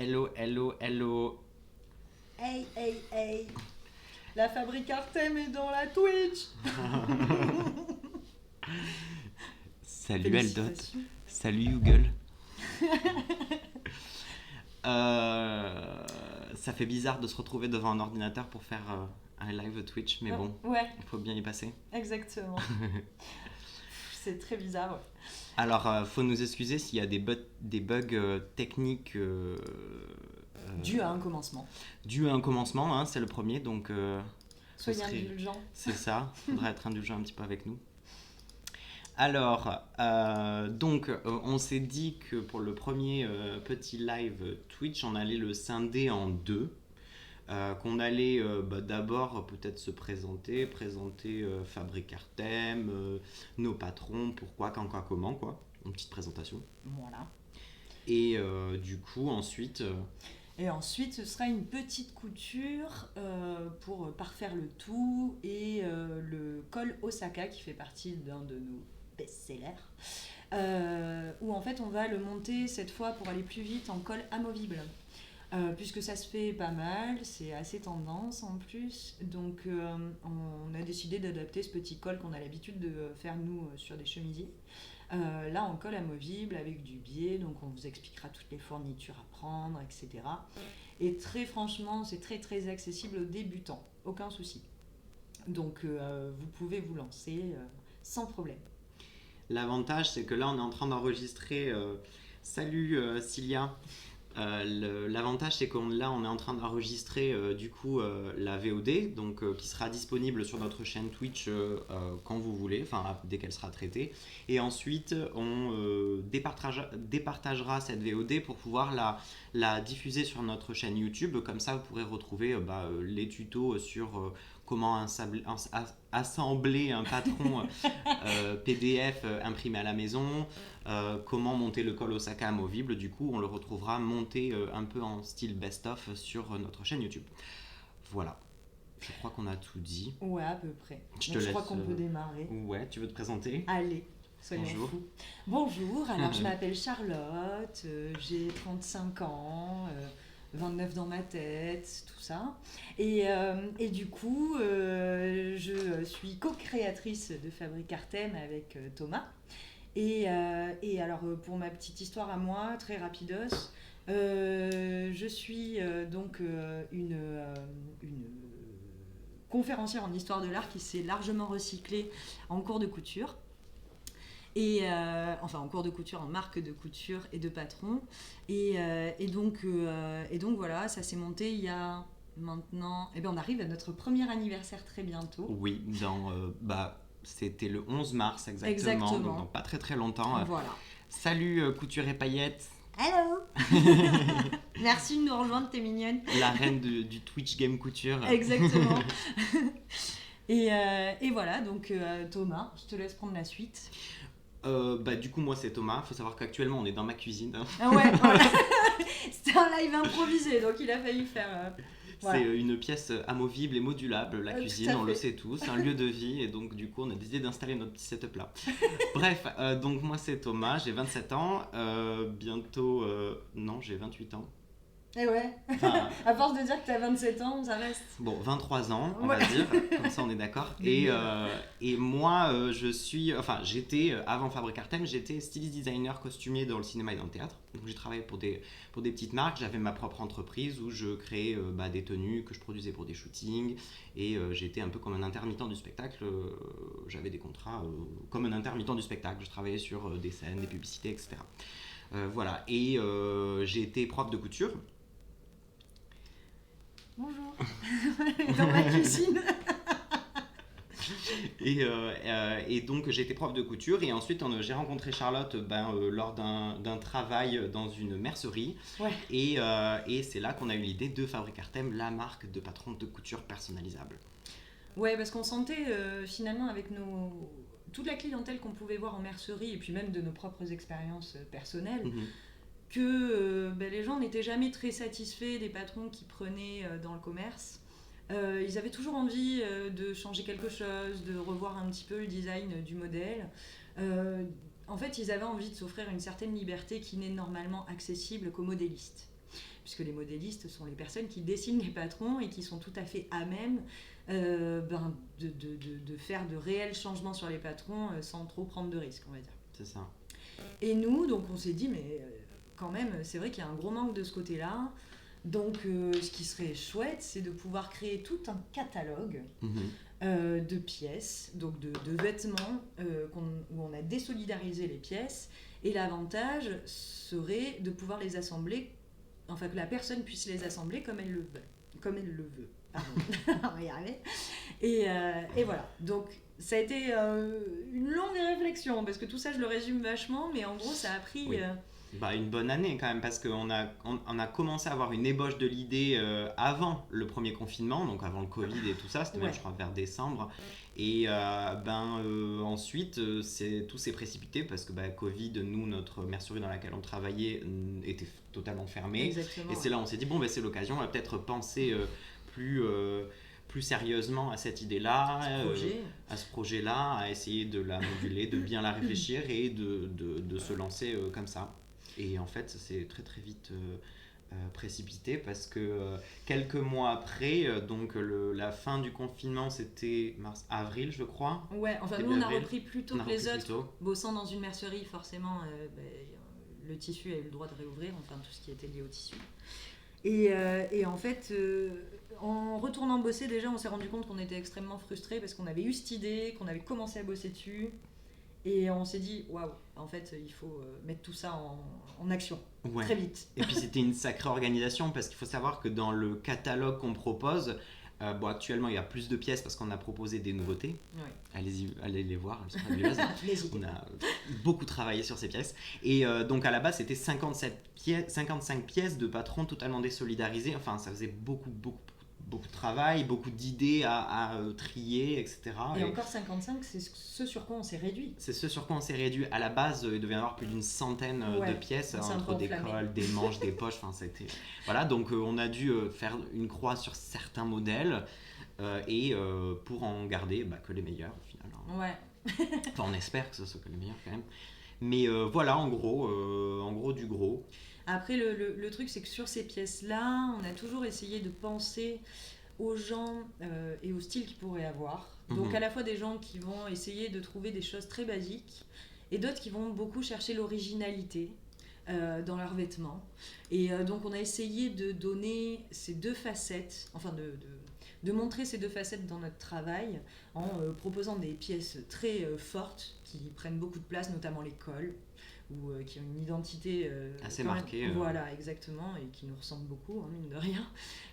Hello, hello, hello. Hey, hey, hey. La Fabrique Artem est dans la Twitch. Salut Eldot. Salut Google. Ça fait bizarre de se retrouver devant un ordinateur pour faire un live Twitch, mais bon, ouais, il faut bien y passer. Exactement. C'est très bizarre. Ouais. Alors, faut nous excuser s'il y a des bugs techniques dû à un commencement. Dû à un commencement, hein, c'est le premier, donc soyez indulgents. C'est ça, faudra être indulgent un petit peu avec nous. Alors, on s'est dit que pour le premier petit live Twitch, on allait le scinder en deux. Qu'on allait d'abord peut-être se présenter Fabrique Artem, nos patrons, pourquoi, quand, quoi, comment, quoi. Une petite présentation. Voilà. Et du coup, ensuite... Et ensuite, ce sera une petite couture pour parfaire le tout et le col Osaka qui fait partie d'un de nos best-sellers où en fait on va le monter cette fois pour aller plus vite en col amovible. Puisque ça se fait pas mal, c'est assez tendance en plus, donc on a décidé d'adapter ce petit col qu'on a l'habitude de faire nous sur des chemisiers. Là en col amovible avec du biais, donc on vous expliquera toutes les fournitures à prendre, etc. Et très franchement, c'est très très accessible aux débutants, aucun souci. Donc vous pouvez vous lancer sans problème. L'avantage, c'est que là on est en train d'enregistrer... Salut Cilia. L'avantage, c'est qu'on là on est en train d'enregistrer la VOD, donc qui sera disponible sur notre chaîne Twitch quand vous voulez, enfin dès qu'elle sera traitée, et ensuite on départagera cette VOD pour pouvoir la diffuser sur notre chaîne YouTube. Comme ça vous pourrez retrouver les tutos sur comment assembler un patron PDF imprimé à la maison, comment monter le col Osaka amovible. Du coup on le retrouvera monté un peu en style best-of sur notre chaîne YouTube. Voilà, je crois qu'on a tout dit. Ouais, à peu près. Je crois qu'on peut démarrer. Ouais, tu veux te présenter? Allez, soyons fous. Bonjour, alors je m'appelle Charlotte, j'ai 35 ans, 29 dans ma tête, tout ça. Et du coup, je suis co-créatrice de Fabrique Artem avec Thomas. Et alors, pour ma petite histoire à moi, très rapidos, je suis donc une conférencière en histoire de l'art qui s'est largement recyclée en cours de couture. En cours de couture, en marque de couture et de patron. Et donc voilà, ça s'est monté il y a maintenant... on arrive à notre premier anniversaire très bientôt. Oui, c'était le 11 mars exactement. Donc pas très très longtemps. Voilà. Salut Couture et Paillettes. Hello. Merci de nous rejoindre, t'es mignonne. La reine du Twitch Game Couture. Exactement. Et voilà, donc Thomas, je te laisse prendre la suite. Du coup moi c'est Thomas, faut savoir qu'actuellement on est dans ma cuisine. Ah ouais, voilà. C'était un live improvisé, donc il a fallu faire... Voilà. C'est une pièce amovible et modulable, la cuisine, on le sait tous, c'est un lieu de vie et donc du coup on a décidé d'installer notre petit setup là. Bref, donc moi c'est Thomas, j'ai 27 ans, bientôt... non, j'ai 28 ans. Et ouais, à force de dire que t'as 27 ans, ça reste. Bon, 23 ans, on va dire, comme ça on est d'accord. Et moi, j'étais, avant Fabrique Artem, j'étais stylist designer costumier dans le cinéma et dans le théâtre. Donc j'ai travaillé pour des petites marques, j'avais ma propre entreprise où je créais des tenues que je produisais pour des shootings. Et j'étais un peu comme un intermittent du spectacle, j'avais des contrats comme un intermittent du spectacle. Je travaillais sur des scènes, des publicités, etc. Voilà, et j'ai été prof de couture. Bonjour, dans ma cuisine. Et donc j'ai été prof de couture et ensuite j'ai rencontré Charlotte lors d'un travail dans une mercerie. Ouais. Et c'est là qu'on a eu l'idée de Fabrique Artem, la marque de patron de couture personnalisable. Ouais, parce qu'on sentait finalement avec toute la clientèle qu'on pouvait voir en mercerie et puis même de nos propres expériences personnelles, que les gens n'étaient jamais très satisfaits des patrons qui prenaient dans le commerce. Ils avaient toujours envie de changer quelque chose, de revoir un petit peu le design du modèle. En fait, ils avaient envie de s'offrir une certaine liberté qui n'est normalement accessible qu'aux modélistes. puisque les modélistes sont les personnes qui dessinent les patrons et qui sont tout à fait à même de faire de réels changements sur les patrons sans trop prendre de risques, on va dire. C'est ça. Et nous, donc on s'est dit, mais quand même, c'est vrai qu'il y a un gros manque de ce côté-là. Donc ce qui serait chouette, c'est de pouvoir créer tout un catalogue de pièces, donc de vêtements où on a désolidarisé les pièces. Et l'avantage serait de pouvoir les assembler, enfin que la personne puisse les assembler comme elle le veut. Pardon, on va y arriver. Et voilà. Donc ça a été une longue réflexion, parce que tout ça je le résume vachement, mais en gros ça a pris... Oui. Une bonne année quand même, parce qu'on a commencé à avoir une ébauche de l'idée avant le premier confinement, donc avant le Covid et tout ça, c'était même je crois vers décembre. Et ensuite tout s'est précipité parce que Covid, nous, notre mercerie dans laquelle on travaillait était totalement fermée. Exactement, et c'est là on s'est dit, c'est l'occasion, on va peut-être penser plus sérieusement à cette idée-là, à ce projet-là, à essayer de la moduler, de bien la réfléchir et de se lancer comme ça. Et en fait, ça s'est très très vite précipité parce que quelques mois après, la fin du confinement, c'était mars-avril, je crois. Ouais, enfin nous on a repris plus tôt que les autres. Bossant dans une mercerie, forcément, le tissu a eu le droit de réouvrir, enfin tout ce qui était lié au tissu. Et en fait, en retournant bosser, déjà, on s'est rendu compte qu'on était extrêmement frustrés parce qu'on avait eu cette idée, qu'on avait commencé à bosser dessus. Et on s'est dit, waouh, en fait, il faut mettre tout ça en action, très vite. Et puis c'était une sacrée organisation parce qu'il faut savoir que dans le catalogue qu'on propose, actuellement il y a plus de pièces parce qu'on a proposé des nouveautés. Allez les voir, elles sont fabuleuses. On a beaucoup travaillé sur ces pièces. Et donc à la base c'était 55 pièces de patrons totalement désolidarisés. Enfin ça faisait beaucoup de travail, beaucoup d'idées à trier, etc. Et encore 55, c'est ce sur quoi on s'est réduit. C'est ce sur quoi on s'est réduit. À la base, il devait y avoir plus d'une centaine de pièces, entre des cols, des manches, des poches. Enfin, c'était... Voilà, donc on a dû faire une croix sur certains modèles pour en garder que les meilleurs, au final. Ouais. Enfin, on espère que ce soit que les meilleurs, quand même. Mais voilà, en gros du gros. Après, le truc, c'est que sur ces pièces-là, on a toujours essayé de penser aux gens et au style qu'ils pourraient avoir. Donc à la fois des gens qui vont essayer de trouver des choses très basiques et d'autres qui vont beaucoup chercher l'originalité dans leurs vêtements. Et donc on a essayé de donner ces deux facettes, enfin de montrer ces deux facettes dans notre travail en proposant des pièces très fortes qui prennent beaucoup de place, notamment les cols. Ou qui ont une identité assez marquée. Voilà, exactement, et qui nous ressemblent beaucoup, mine de rien.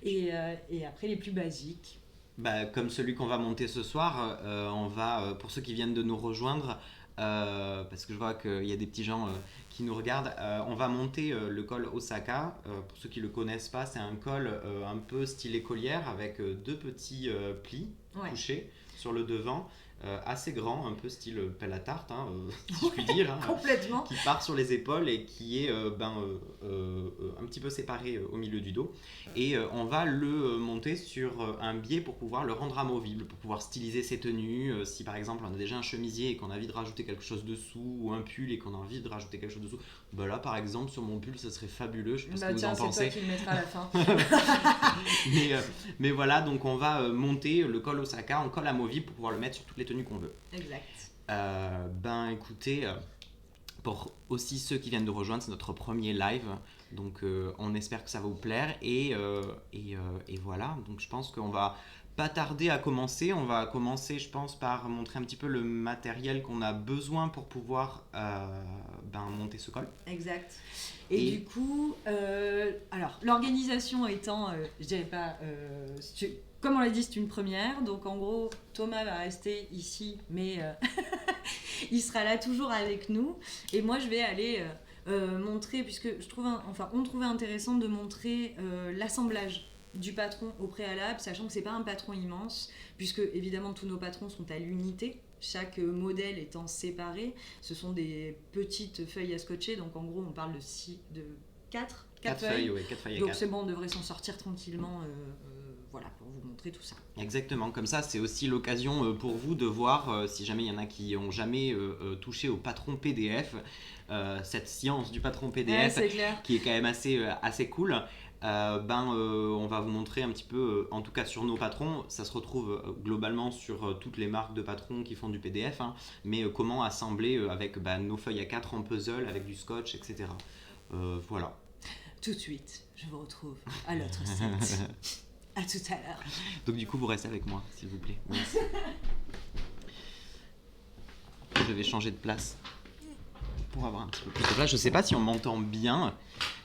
Et après, les plus basiques. Comme celui qu'on va monter ce soir, on va, pour ceux qui viennent de nous rejoindre, parce que je vois qu'il y a des petits gens qui nous regardent, on va monter le col Osaka. Pour ceux qui ne le connaissent pas, c'est un col un peu style écolière avec deux petits plis couchés sur le devant. Assez grand, un peu style pelle à tarte, si je puis dire, complètement. Qui part sur les épaules et qui est un petit peu séparé au milieu du dos. Et on va le monter sur un biais pour pouvoir le rendre amovible, pour pouvoir styliser ses tenues. Si par exemple on a déjà un chemisier et qu'on a envie de rajouter quelque chose dessous, ou un pull et qu'on a envie de rajouter quelque chose dessous, là par exemple sur mon pull ça serait fabuleux, je sais pas ce que vous en pensez. C'est toi qui le mettras à la fin. mais voilà, donc on va monter le col Osaka en col amovible pour pouvoir le mettre sur toutes les tenues qu'on veut. Exact. Écoutez, pour aussi ceux qui viennent de rejoindre, c'est notre premier live, donc on espère que ça va vous plaire et voilà, donc je pense qu'on va pas tarder à commencer. On va commencer, je pense, par montrer un petit peu le matériel qu'on a besoin pour pouvoir monter ce col. Exact. Et du coup, alors l'organisation étant, je dirais pas, comme on l'a dit, c'est une première. Donc en gros, Thomas va rester ici, mais il sera là toujours avec nous. Et moi, je vais aller montrer, puisque on trouvait intéressant de montrer l'assemblage du patron au préalable, sachant que c'est pas un patron immense, puisque évidemment tous nos patrons sont à l'unité, chaque modèle étant séparé. Ce sont des petites feuilles à scotcher, donc en gros on parle de 4 feuilles. Oui, 4 feuilles. Donc c'est bon, on devrait s'en sortir tranquillement. Voilà, pour vous montrer tout ça. Exactement, comme ça c'est aussi l'occasion pour vous de voir, si jamais il y en a qui n'ont jamais touché au patron PDF, cette science du patron PDF qui est quand même assez cool. On va vous montrer un petit peu, en tout cas sur nos patrons, ça se retrouve globalement sur toutes les marques de patrons qui font du PDF, hein, mais comment assembler avec nos feuilles A4 en puzzle, avec du scotch, etc. Voilà. Tout de suite, je vous retrouve à l'autre recette. À tout à l'heure. Donc du coup, vous restez avec moi, s'il vous plaît. Merci. Je vais changer de place pour avoir un petit peu plus de place. Je ne sais pas si on m'entend bien.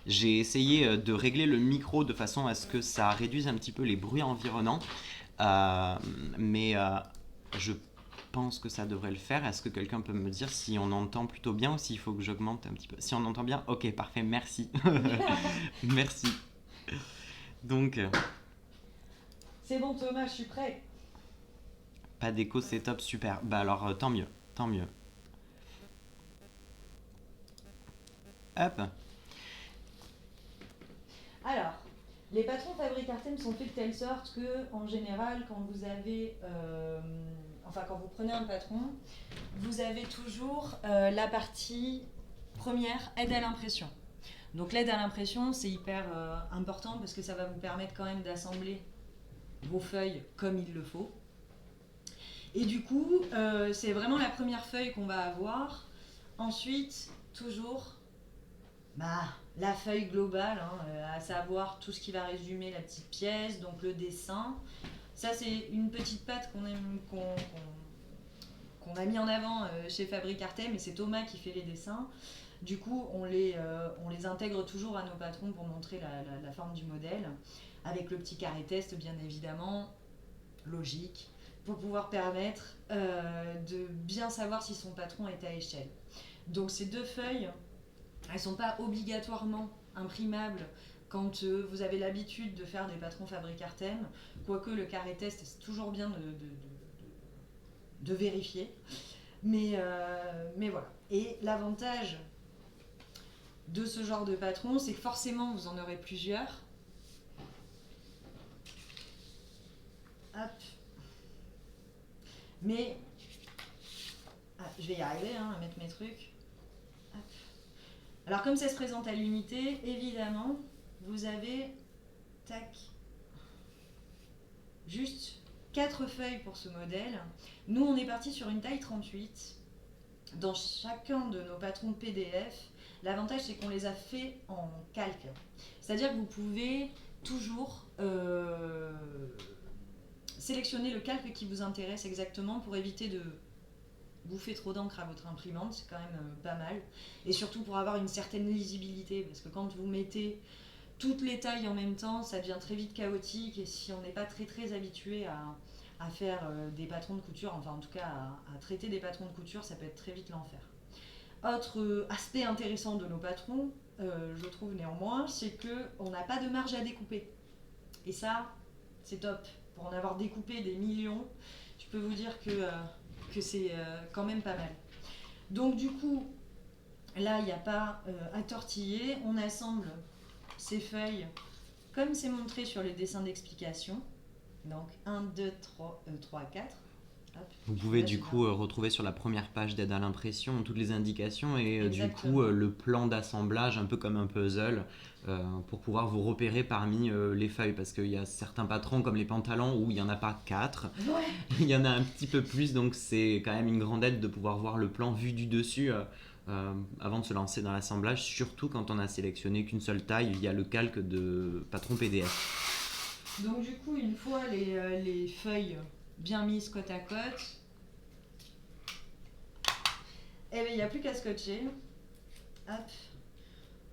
J'ai essayé de régler le micro de façon à ce que ça réduise un petit peu les bruits environnants. Mais je pense que ça devrait le faire. Est-ce que quelqu'un peut me dire si on entend plutôt bien ou s'il faut que j'augmente un petit peu? Si on entend bien, ok, parfait, merci. Merci. Donc... C'est bon Thomas, je suis prêt. Pas d'écho, c'est top, super. Alors, tant mieux, tant mieux. Hop. Alors, les patrons Fabric-Artem sont faits de telle sorte que, en général, quand vous avez... quand vous prenez un patron, vous avez toujours la partie première, aide à l'impression. Donc l'aide à l'impression, c'est hyper important parce que ça va vous permettre quand même d'assembler vos feuilles comme il le faut. Et du coup, c'est vraiment la première feuille qu'on va avoir. Ensuite, toujours la feuille globale, à savoir tout ce qui va résumer la petite pièce, donc le dessin. Ça, c'est une petite patte qu'on a mis en avant chez Fabric-Artem, et c'est Thomas qui fait les dessins. Du coup, on les intègre toujours à nos patrons pour montrer la forme du modèle, avec le petit carré test, bien évidemment, logique, pour pouvoir permettre de bien savoir si son patron est à échelle. Donc ces deux feuilles, elles ne sont pas obligatoirement imprimables quand vous avez l'habitude de faire des patrons Fabric-Artem, quoique le carré test, c'est toujours bien de vérifier. Mais voilà. Et l'avantage de ce genre de patron, c'est que forcément vous en aurez plusieurs. Hop. Mais je vais y arriver à mettre mes trucs. Hop. Alors comme ça se présente à l'unité, évidemment, vous avez juste 4 feuilles pour ce modèle. Nous, on est parti sur une taille 38. Dans chacun de nos patrons PDF, l'avantage, c'est qu'on les a fait en calque. C'est-à-dire que vous pouvez toujours sélectionner le calque qui vous intéresse exactement pour éviter de bouffer trop d'encre à votre imprimante. C'est quand même pas mal. Et surtout pour avoir une certaine lisibilité, parce que quand vous mettez toutes les tailles en même temps, ça devient très vite chaotique, et si on n'est pas très habitué à faire des patrons de couture, enfin en tout cas à traiter des patrons de couture, ça peut être très vite l'enfer. Autre aspect intéressant de nos patrons, je trouve néanmoins, c'est qu'on n'a pas de marge à découper. Et ça, c'est top. Pour en avoir découpé des millions, je peux vous dire que c'est quand même pas mal. Donc du coup, là, il n'y a pas à tortiller. On assemble ces feuilles comme c'est montré sur les dessins d'explication. Donc 1, 2, 3, 4. Hop. Vous pouvez du coup retrouver sur la première page d'aide à l'impression toutes les indications et du coup le plan d'assemblage un peu comme un puzzle pour pouvoir vous repérer parmi les feuilles, parce qu'il y a certains patrons comme les pantalons où il n'y en a pas 4, ouais. Il y en a un petit peu plus, donc c'est quand même une grande aide de pouvoir voir le plan vu du dessus avant de se lancer dans l'assemblage, surtout quand on a sélectionné qu'une seule taille via le calque de patron PDF. Donc du coup, une fois les feuilles bien mises côte à côte, et bien il n'y a plus qu'à scotcher. Hop.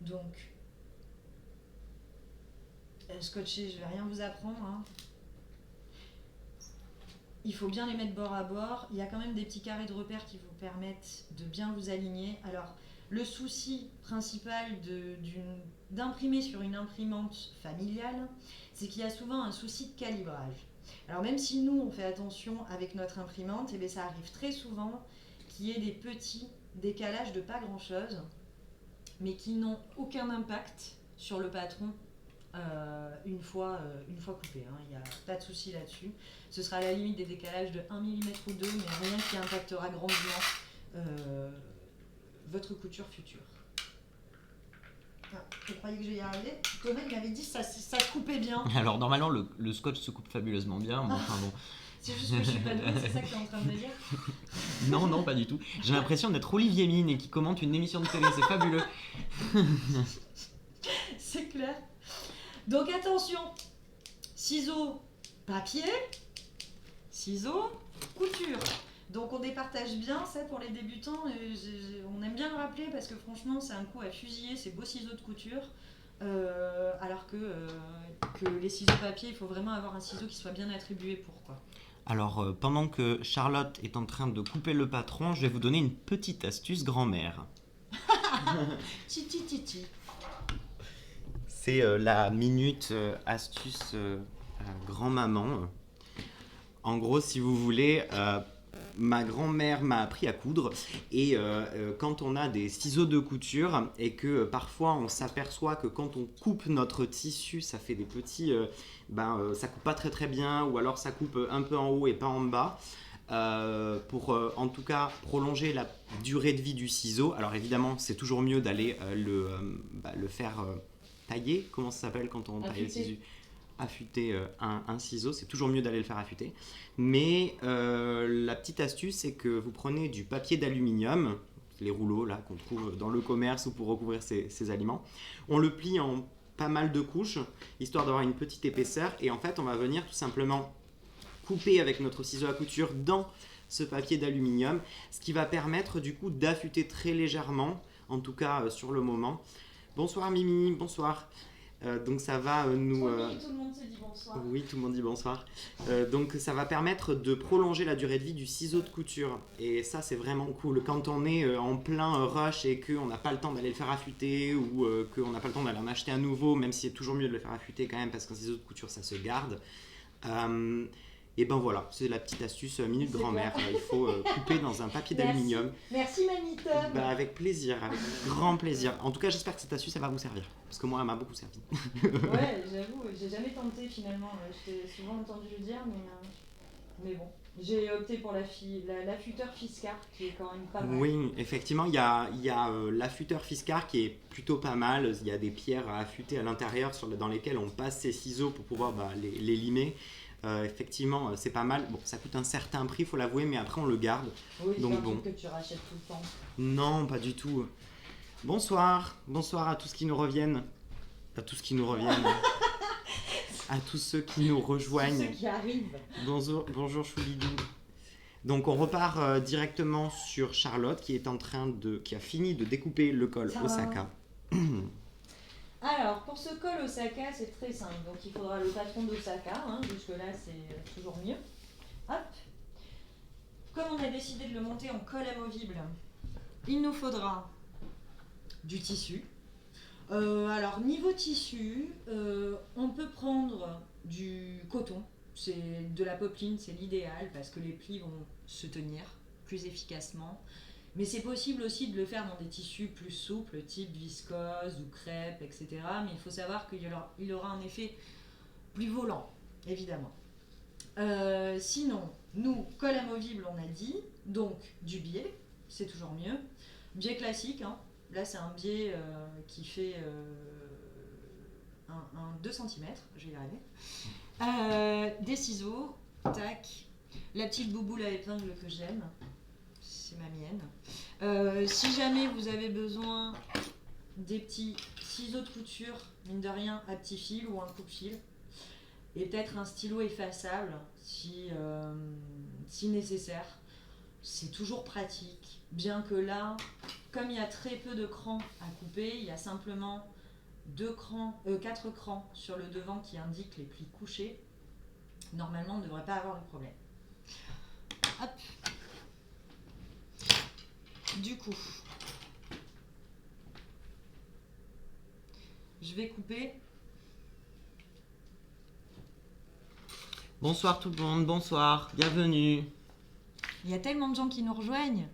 Donc scotcher, je vais rien vous apprendre. Il faut bien les mettre bord à bord. Il y a quand même des petits carrés de repère qui vous permettent de bien vous aligner. Alors le souci principal d'imprimer sur une imprimante familiale, c'est qu'il y a souvent un souci de calibrage. Alors même si nous on fait attention avec notre imprimante, et bien ça arrive très souvent qu'il y ait des petits décalages de pas grand chose, mais qui n'ont aucun impact sur le patron une fois coupé. Il n'y a pas de souci là-dessus. Ce sera à la limite des décalages de 1 mm ou 2, mais rien qui impactera grandement votre couture future. Ah. Je croyais que je vais y arriver. Thomas, il m'avait dit que ça se coupait bien. Alors normalement le scotch se coupe fabuleusement bien, mais enfin bon. C'est juste que je suis pas douée, c'est ça que tu es en train de me dire? Non, pas du tout. J'ai l'impression d'être Olivier Mine et qui commente une émission de télé, c'est fabuleux. C'est clair. Donc attention, ciseaux, papier, ciseaux, couture. Donc on départage bien ça pour les débutants. On aime bien le rappeler parce que franchement c'est un coup à fusiller ces beaux ciseaux de couture. Alors que les ciseaux papier, il faut vraiment avoir un ciseau qui soit bien attribué pour quoi. Alors pendant que Charlotte est en train de couper le patron, je vais vous donner une petite astuce grand-mère. Titi. C'est la minute astuce grand-maman. En gros, si vous voulez, ma grand-mère m'a appris à coudre et quand on a des ciseaux de couture et que parfois on s'aperçoit que quand on coupe notre tissu, ça fait des petits... ça coupe pas très très bien ou alors ça coupe un peu en haut et pas en bas. Pour en tout cas prolonger la durée de vie du ciseau. Alors évidemment, c'est toujours mieux d'aller le faire tailler. Comment ça s'appelle quand on taille le ciseau? Affûter un ciseau, c'est toujours mieux d'aller le faire affûter. Mais la petite astuce, c'est que vous prenez du papier d'aluminium, les rouleaux là qu'on trouve dans le commerce ou pour recouvrir ses aliments. On le plie en pas mal de couches, histoire d'avoir une petite épaisseur. Et en fait, on va venir tout simplement couper avec notre ciseau à couture dans ce papier d'aluminium, ce qui va permettre du coup d'affûter très légèrement, en tout cas sur le moment. Bonsoir Mimi, bonsoir. Donc ça va nous... Tout le monde s'est dit bonsoir. Oui, tout le monde dit bonsoir. Donc ça va permettre de prolonger la durée de vie du ciseau de couture. Et ça, c'est vraiment cool. Quand on est en plein rush et qu'on n'a pas le temps d'aller le faire affûter ou qu'on n'a pas le temps d'aller en acheter un nouveau, même si c'est toujours mieux de le faire affûter quand même parce qu'un ciseau de couture, ça se garde. Et ben voilà, c'est la petite astuce minute grand-mère. Il faut couper dans un papier d'aluminium. Merci mamie Tom. Avec plaisir, avec grand plaisir. En tout cas, j'espère que cette astuce, ça va vous servir. Parce que moi, elle m'a beaucoup servi. Ouais, j'avoue, j'ai jamais tenté finalement. Je t'ai souvent entendu le dire, mais bon. J'ai opté pour l'affûteur Fiskars, qui est quand même pas mal. Oui, effectivement, il y a l'affûteur Fiskars qui est plutôt pas mal. Il y a des pierres à affûter à l'intérieur dans lesquelles on passe ses ciseaux pour pouvoir les limer. Effectivement, c'est pas mal. Bon, ça coûte un certain prix, faut l'avouer, mais après on le garde. Oui, donc c'est un bon. truc que tu rachètes tout le temps. Non, pas du tout. Bonsoir à tous qui nous reviennent. À tous qui nous reviennent. À tous ceux qui nous rejoignent. Tous ceux qui arrivent. Bonjour Choulidou. Donc on repart directement sur Charlotte qui a fini de découper le col Osaka. Alors, pour ce col Osaka, c'est très simple. Donc, il faudra le patron d'Osaka. Jusque-là, c'est toujours mieux. Hop. Comme on a décidé de le monter en col amovible, il nous faudra du tissu. Alors, niveau tissu, on peut prendre du coton. C'est de la popeline, c'est l'idéal parce que les plis vont se tenir plus efficacement. Mais c'est possible aussi de le faire dans des tissus plus souples, type viscose ou crêpe, etc. Mais il faut savoir qu'il aura un effet plus volant, évidemment. Sinon, nous, col amovible, on a dit, donc du biais, c'est toujours mieux. Biais classique, là c'est un biais qui fait 2 cm, je vais y arriver. Des ciseaux, tac, la petite bouboule à épingle que j'aime. C'est ma mienne. Si jamais vous avez besoin des petits ciseaux de couture, mine de rien, à petit fil ou un coupe-fil, et peut-être un stylo effaçable si nécessaire, c'est toujours pratique. Bien que là, comme il y a très peu de crans à couper, il y a simplement 4 crans sur le devant qui indiquent les plis couchés. Normalement, on ne devrait pas avoir de problème. Hop. Du coup, je vais couper. Bonsoir tout le monde, bonsoir, bienvenue. Il y a tellement de gens qui nous rejoignent.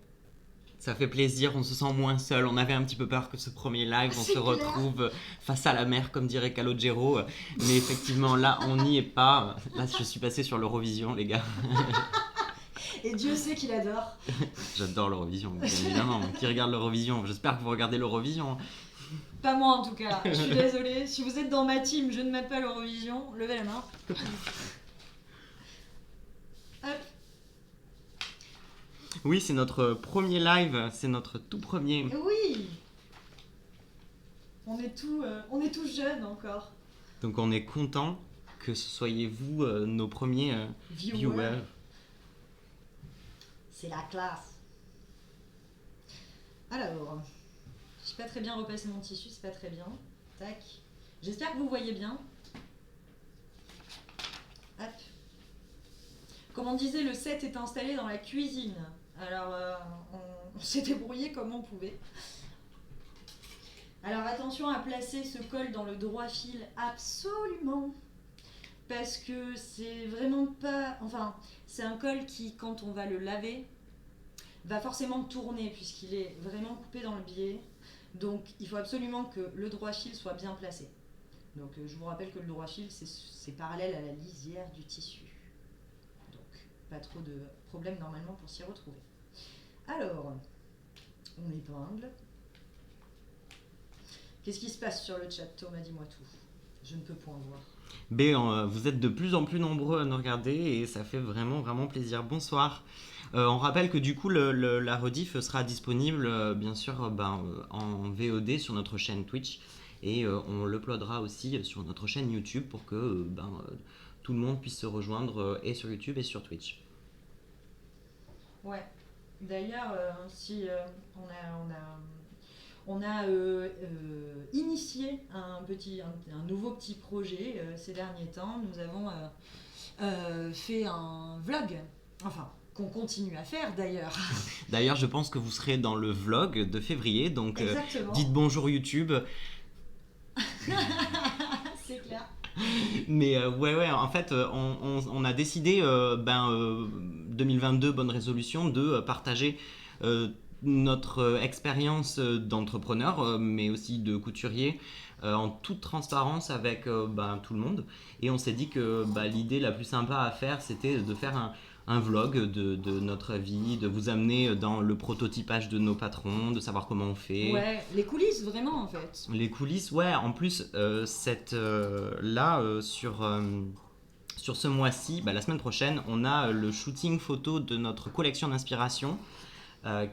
Ça fait plaisir, on se sent moins seul. On avait un petit peu peur que ce premier live, on se retrouve face à la mer, comme dirait Calogero. Mais effectivement, là, on n'y est pas. Là, je suis passé sur l'Eurovision, les gars. Et Dieu sait qu'il adore. J'adore l'Eurovision, bien évidemment. Qui regarde l'Eurovision? J'espère que vous regardez l'Eurovision. Pas moi en tout cas, je suis désolée. Si vous êtes dans ma team, je ne m'appelle Eurovision, levez la main. Hop. Oui, c'est notre premier live, c'est notre tout premier. Oui. On est tous jeunes encore. Donc on est content que ce soyez vous nos premiers viewers. C'est la classe. Alors, je sais pas très bien repasser mon tissu, c'est pas très bien. Tac. J'espère que vous voyez bien. Hop. Comme on disait, le set est installé dans la cuisine. Alors, on s'est débrouillé comme on pouvait. Alors, attention à placer ce col dans le droit fil, absolument. Parce que c'est vraiment pas... Enfin, c'est un col qui, quand on va le laver, va forcément tourner, puisqu'il est vraiment coupé dans le biais. Donc, il faut absolument que le droit fil soit bien placé. Donc, je vous rappelle que le droit fil, c'est parallèle à la lisière du tissu. Donc, pas trop de problèmes normalement pour s'y retrouver. Alors, on épingle. Qu'est-ce qui se passe sur le chat, Thomas? Dis-moi tout. Je ne peux point voir. Vous êtes de plus en plus nombreux à nous regarder et ça fait vraiment vraiment plaisir. Bonsoir. On rappelle que du coup la rediff sera disponible bien sûr en VOD sur notre chaîne Twitch et on l'uploadera aussi sur notre chaîne YouTube pour que tout le monde puisse se rejoindre et sur YouTube et sur Twitch. Ouais. D'ailleurs, si on a initié un nouveau petit projet ces derniers temps. Nous avons fait un vlog, enfin, qu'on continue à faire d'ailleurs. D'ailleurs, je pense que vous serez dans le vlog de février, donc dites bonjour YouTube. C'est clair. Mais ouais, en fait, on a décidé, 2022, bonne résolution, de partager notre expérience d'entrepreneur, mais aussi de couturier, en toute transparence avec tout le monde. Et on s'est dit que l'idée la plus sympa à faire, c'était de faire un vlog de notre vie, de vous amener dans le prototypage de nos patrons, de savoir comment on fait. Ouais, les coulisses vraiment en fait. Les coulisses, ouais, en plus, sur ce mois-ci, la semaine prochaine, on a le shooting photo de notre collection d'inspiration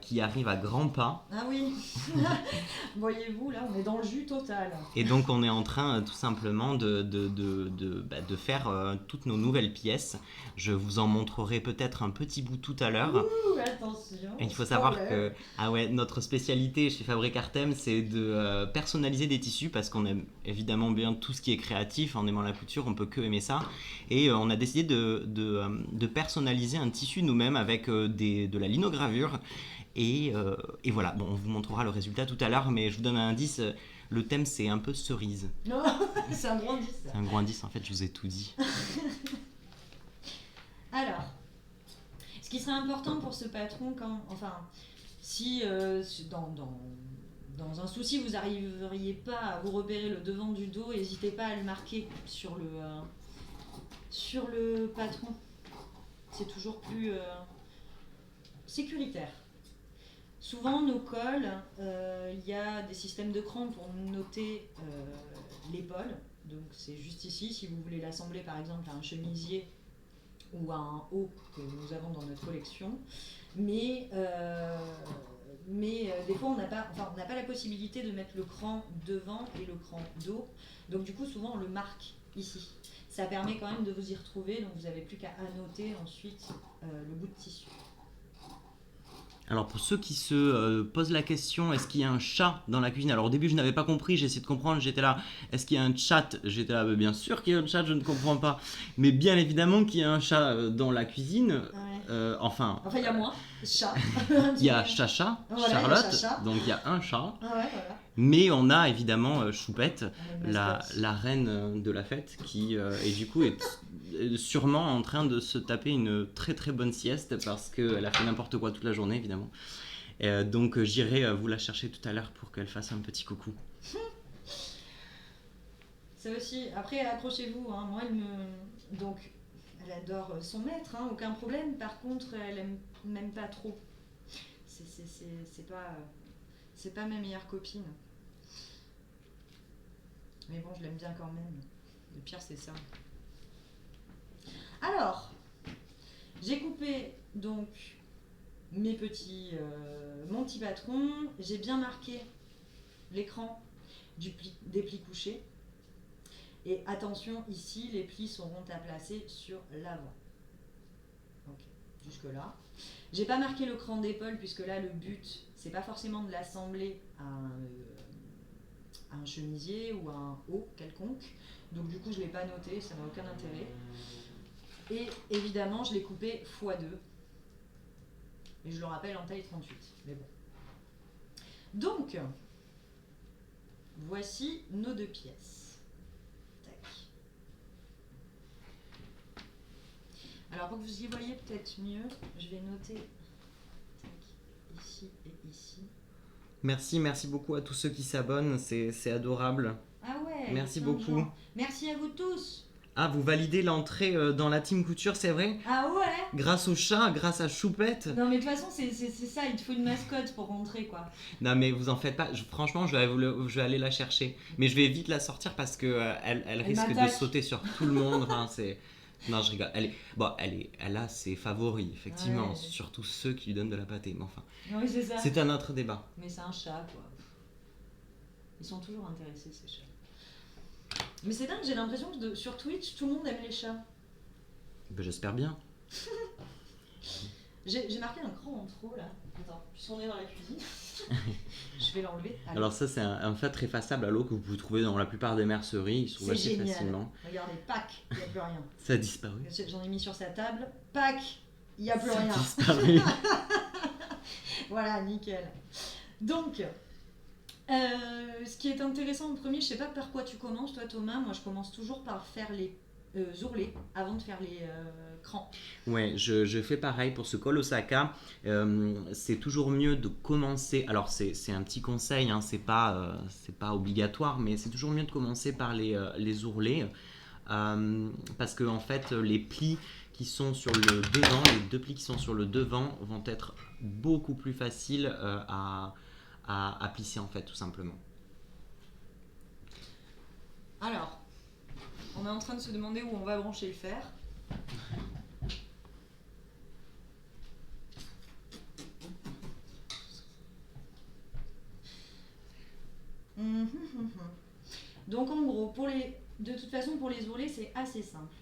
qui arrive à grands pas. Ah oui. Voyez-vous, là, on est dans le jus total. Et donc, on est en train tout simplement de faire toutes nos nouvelles pièces. Je vous en montrerai peut-être un petit bout tout à l'heure. Ouh, attention. Et il faut savoir que notre spécialité chez Fabric Artem, c'est de personnaliser des tissus parce qu'on aime évidemment bien tout ce qui est créatif. En aimant la couture, on peut que aimer ça. Et on a décidé de personnaliser un tissu nous-mêmes avec de la linogravure. Et voilà, bon, on vous montrera le résultat tout à l'heure, mais je vous donne un indice. Le thème, c'est un peu cerise. Non, c'est un gros indice. C'est un gros indice, en fait, je vous ai tout dit. Alors, ce qui serait important pour ce patron, si dans un souci vous n'arriveriez pas à vous repérer le devant du dos, n'hésitez pas à le marquer sur le patron. C'est toujours plus sécuritaire. Souvent, nos cols, il y a des systèmes de crans pour noter l'épaule. Donc, c'est juste ici. Si vous voulez l'assembler, par exemple, à un chemisier ou à un haut que nous avons dans notre collection. Mais des fois, on n'a pas la possibilité de mettre le cran devant et le cran dos. Donc, du coup, souvent, on le marque ici. Ça permet quand même de vous y retrouver. Donc, vous n'avez plus qu'à annoter ensuite le bout de tissu. Alors pour ceux qui se posent la question, est-ce qu'il y a un chat dans la cuisine? Alors au début je n'avais pas compris, j'ai essayé de comprendre, j'étais là, est-ce qu'il y a un chat? J'étais là, bien sûr qu'il y a un chat, je ne comprends pas. Mais bien évidemment qu'il y a un chat dans la cuisine. Ouais. Enfin il y a moi, chat. Il y a Chacha, voilà, Charlotte, il y a Chacha. Donc il y a un chat. Ouais, voilà. Mais on a évidemment Choupette, la reine de la fête, qui et du coup est sûrement en train de se taper une très très bonne sieste parce qu'elle a fait n'importe quoi toute la journée évidemment. Donc j'irai vous la chercher tout à l'heure pour qu'elle fasse un petit coucou. Ça aussi, après accrochez-vous, hein. Moi donc elle adore son maître, hein, aucun problème. Par contre elle aime même pas trop. C'est pas ma meilleure copine. Mais bon, je l'aime bien quand même. Le pire, c'est ça. Alors, j'ai coupé donc mon petit patron. J'ai bien marqué l'écran des plis couchés. Et attention, ici, les plis seront à placer sur l'avant. Ok, jusque là. J'ai pas marqué le cran d'épaule puisque là, le but, c'est pas forcément de l'assembler à un chemisier ou à un haut quelconque. Donc du coup, je l'ai pas noté, ça n'a aucun intérêt. Et évidemment, je l'ai coupé x2. Et je le rappelle en taille 38. Mais bon. Donc, voici nos 2 pièces. Tac. Alors, pour que vous y voyez peut-être mieux, je vais noter tac, ici et ici. Merci beaucoup à tous ceux qui s'abonnent, c'est adorable. Ah ouais. Merci beaucoup. Merci à vous tous. Ah, vous validez l'entrée dans la team couture, c'est vrai? Ah ouais. Grâce au chat, grâce à Choupette. Non mais de toute façon c'est ça, il te faut une mascotte pour rentrer quoi. Non mais vous en faites pas, franchement je vais aller la chercher. Mais je vais vite la sortir parce que elle risque de sauter sur tout le monde. Enfin, non, je rigole. Elle a ses favoris, effectivement, ouais. Surtout ceux qui lui donnent de la pâtée. Mais enfin, oui, c'est ça. C'est un autre débat. Mais c'est un chat quoi. Ils sont toujours intéressés ces chats. Mais c'est dingue, j'ai l'impression que sur Twitch, tout le monde aime les chats. Ben, j'espère bien. J'ai marqué un cran en trop là. Attends, puisqu'on est dans la cuisine, je vais l'enlever. Allez. Alors ça, c'est un feutre effaçable à l'eau que vous pouvez trouver dans la plupart des merceries. Il se trouve assez facilement. Regardez, pack, il n'y a plus rien. Ça a disparu. J'en ai mis sur sa table, pack, il n'y a plus rien. Ça a disparu. Voilà, nickel. Donc, ce qui est intéressant en premier, je sais pas par quoi tu commences toi Thomas, moi je commence toujours par faire les ourlets avant de faire les crans. Ouais, je fais pareil pour ce col Osaka. C'est toujours mieux de commencer. Alors c'est un petit conseil, hein, c'est pas obligatoire, mais c'est toujours mieux de commencer par les ourlets parce que en fait les plis qui sont sur le devant, les 2 plis qui sont sur le devant vont être beaucoup plus faciles à plisser en fait tout simplement. Alors, on est en train de se demander où on va brancher le fer. Donc en gros, de toute façon pour les ourlets c'est assez simple.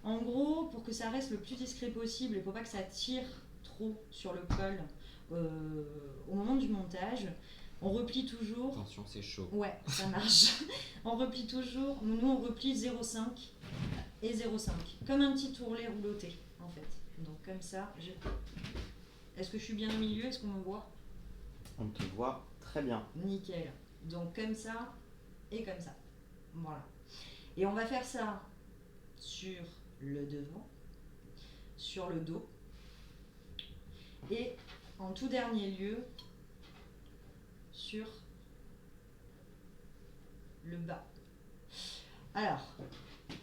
En gros, pour que ça reste le plus discret possible et pour pas que ça tire trop sur le col au moment du montage, on replie toujours. Attention, c'est chaud. Ouais, ça marche. On replie toujours. Nous on replie 0,5 et 0,5. Comme un petit ourlet rouloté en fait. Donc comme ça, est-ce que je suis bien au milieu? Est-ce qu'on me voit? On te voit très bien. Nickel. Donc comme ça et comme ça. Voilà. Et on va faire ça sur le devant, sur le dos et en tout dernier lieu sur le bas. Alors,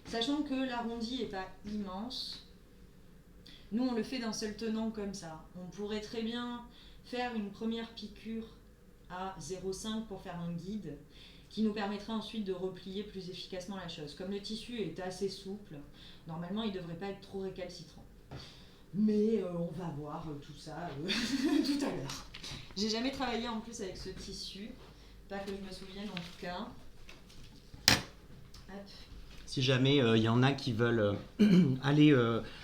sachant que l'arrondi n'est pas immense, nous on le fait d'un seul tenant comme ça. On pourrait très bien faire une première piqûre à 0,5 pour faire un guide qui nous permettra ensuite de replier plus efficacement la chose. Comme le tissu est assez souple, normalement il ne devrait pas être trop récalcitrant. Mais on va voir tout ça tout à l'heure. J'ai jamais travaillé en plus avec ce tissu, pas que je me souvienne en tout cas. Hop. Si jamais il y en a qui veulent aller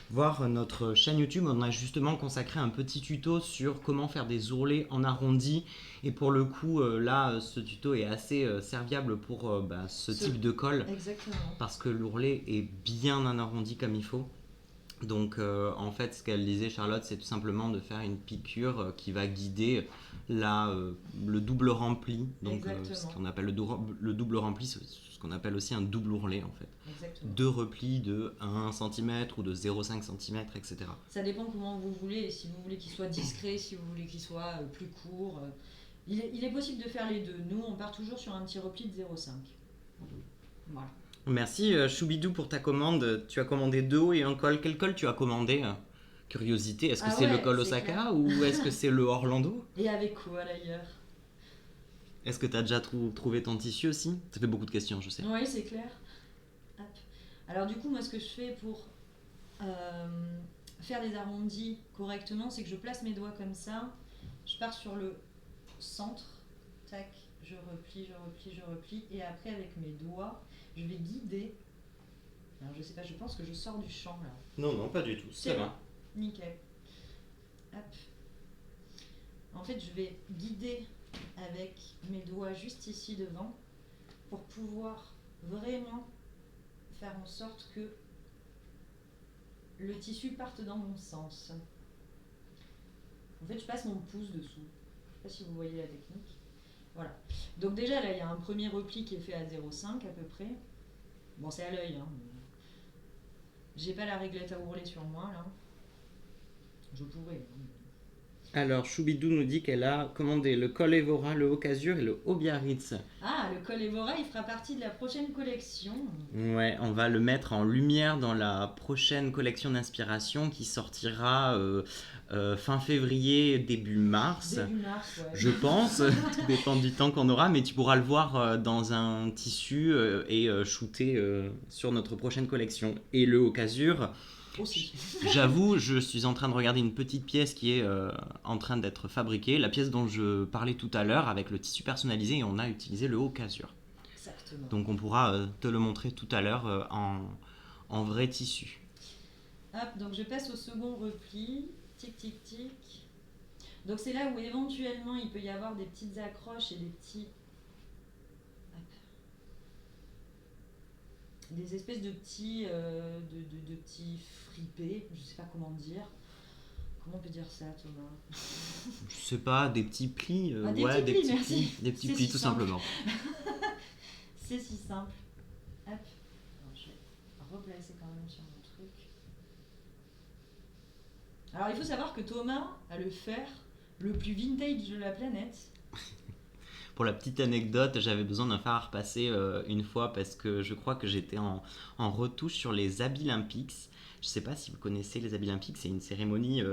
voir notre chaîne YouTube, on a justement consacré un petit tuto sur comment faire des ourlets en arrondi. Et pour le coup, là, ce tuto est assez serviable pour ce type de col. Exactement. Parce que l'ourlet est bien en arrondi comme il faut. Donc en fait, ce qu'elle disait Charlotte, c'est tout simplement de faire une piqûre qui va guider le double rempli. Donc ce qu'on appelle le double rempli, c'est ce qu'on appelle aussi un double ourlet en fait. Exactement. 2 replis de 1 cm ou de 0,5 cm, etc. Ça dépend comment vous voulez, si vous voulez qu'il soit discret, si vous voulez qu'il soit plus court. Il est possible de faire les deux. Nous, on part toujours sur un petit repli de 0,5. Voilà. Merci Choubidou pour ta commande. Tu as commandé 2 hauts et un col. Quel col tu as commandé? Curiosité, est-ce que c'est le col Osaka ou est-ce que c'est le Orlando? Et avec quoi d'ailleurs? Est-ce que tu as déjà trouvé ton tissu aussi? Ça fait beaucoup de questions, je sais. Oui, c'est clair. Hop. Alors du coup, moi, ce que je fais pour faire des arrondis correctement, c'est que je place mes doigts comme ça. Je pars sur le centre. Tac, je replie. Et après, avec mes doigts, je vais guider. Alors, je sais pas, je pense que je sors du champ, là. Non, pas du tout. C'est bon. Nickel. Hop. En fait, je vais guider avec mes doigts juste ici devant pour pouvoir vraiment faire en sorte que le tissu parte dans mon sens. En fait, je passe mon pouce dessous. Je ne sais pas si vous voyez la technique. Voilà. Donc déjà, là, il y a un premier repli qui est fait à 0,5 à peu près. Bon, c'est à l'œil. Hein. J'ai pas la réglette à ourler sur moi, là. Je pourrais. Alors, Choubidou nous dit qu'elle a commandé le col Evora, le haut Casure et le haut Biarritz. Ah, le col Evora, il fera partie de la prochaine collection. Ouais, on va le mettre en lumière dans la prochaine collection d'inspiration qui sortira fin février, début mars. Début mars, ouais. Je pense, tout dépend du temps qu'on aura, mais tu pourras le voir dans un tissu et shooter sur notre prochaine collection. Et le haut Casure... Aussi. J'avoue, je suis en train de regarder une petite pièce qui est en train d'être fabriquée, la pièce dont je parlais tout à l'heure avec le tissu personnalisé et on a utilisé le haut Casure. Exactement. Donc on pourra te le montrer tout à l'heure en vrai tissu. Hop, donc je passe au second repli, tic tic tic. Donc c'est là où éventuellement il peut y avoir des petites accroches et des petits... des espèces de petits, de petits fripés, je sais pas comment dire. Comment on peut dire ça, Thomas? Je sais pas, des petits plis, des petits plis, des petits C'est plis si tout simple. simplement. C'est si simple. Hop. Alors, je vais replacer quand même sur mon truc. Alors il faut savoir que Thomas a le fer le plus vintage de la planète. Pour la petite anecdote, j'avais besoin d'un fer à repasser une fois parce que je crois que j'étais en retouche sur les Abilympics. Je ne sais pas si vous connaissez les Abilympics, c'est une cérémonie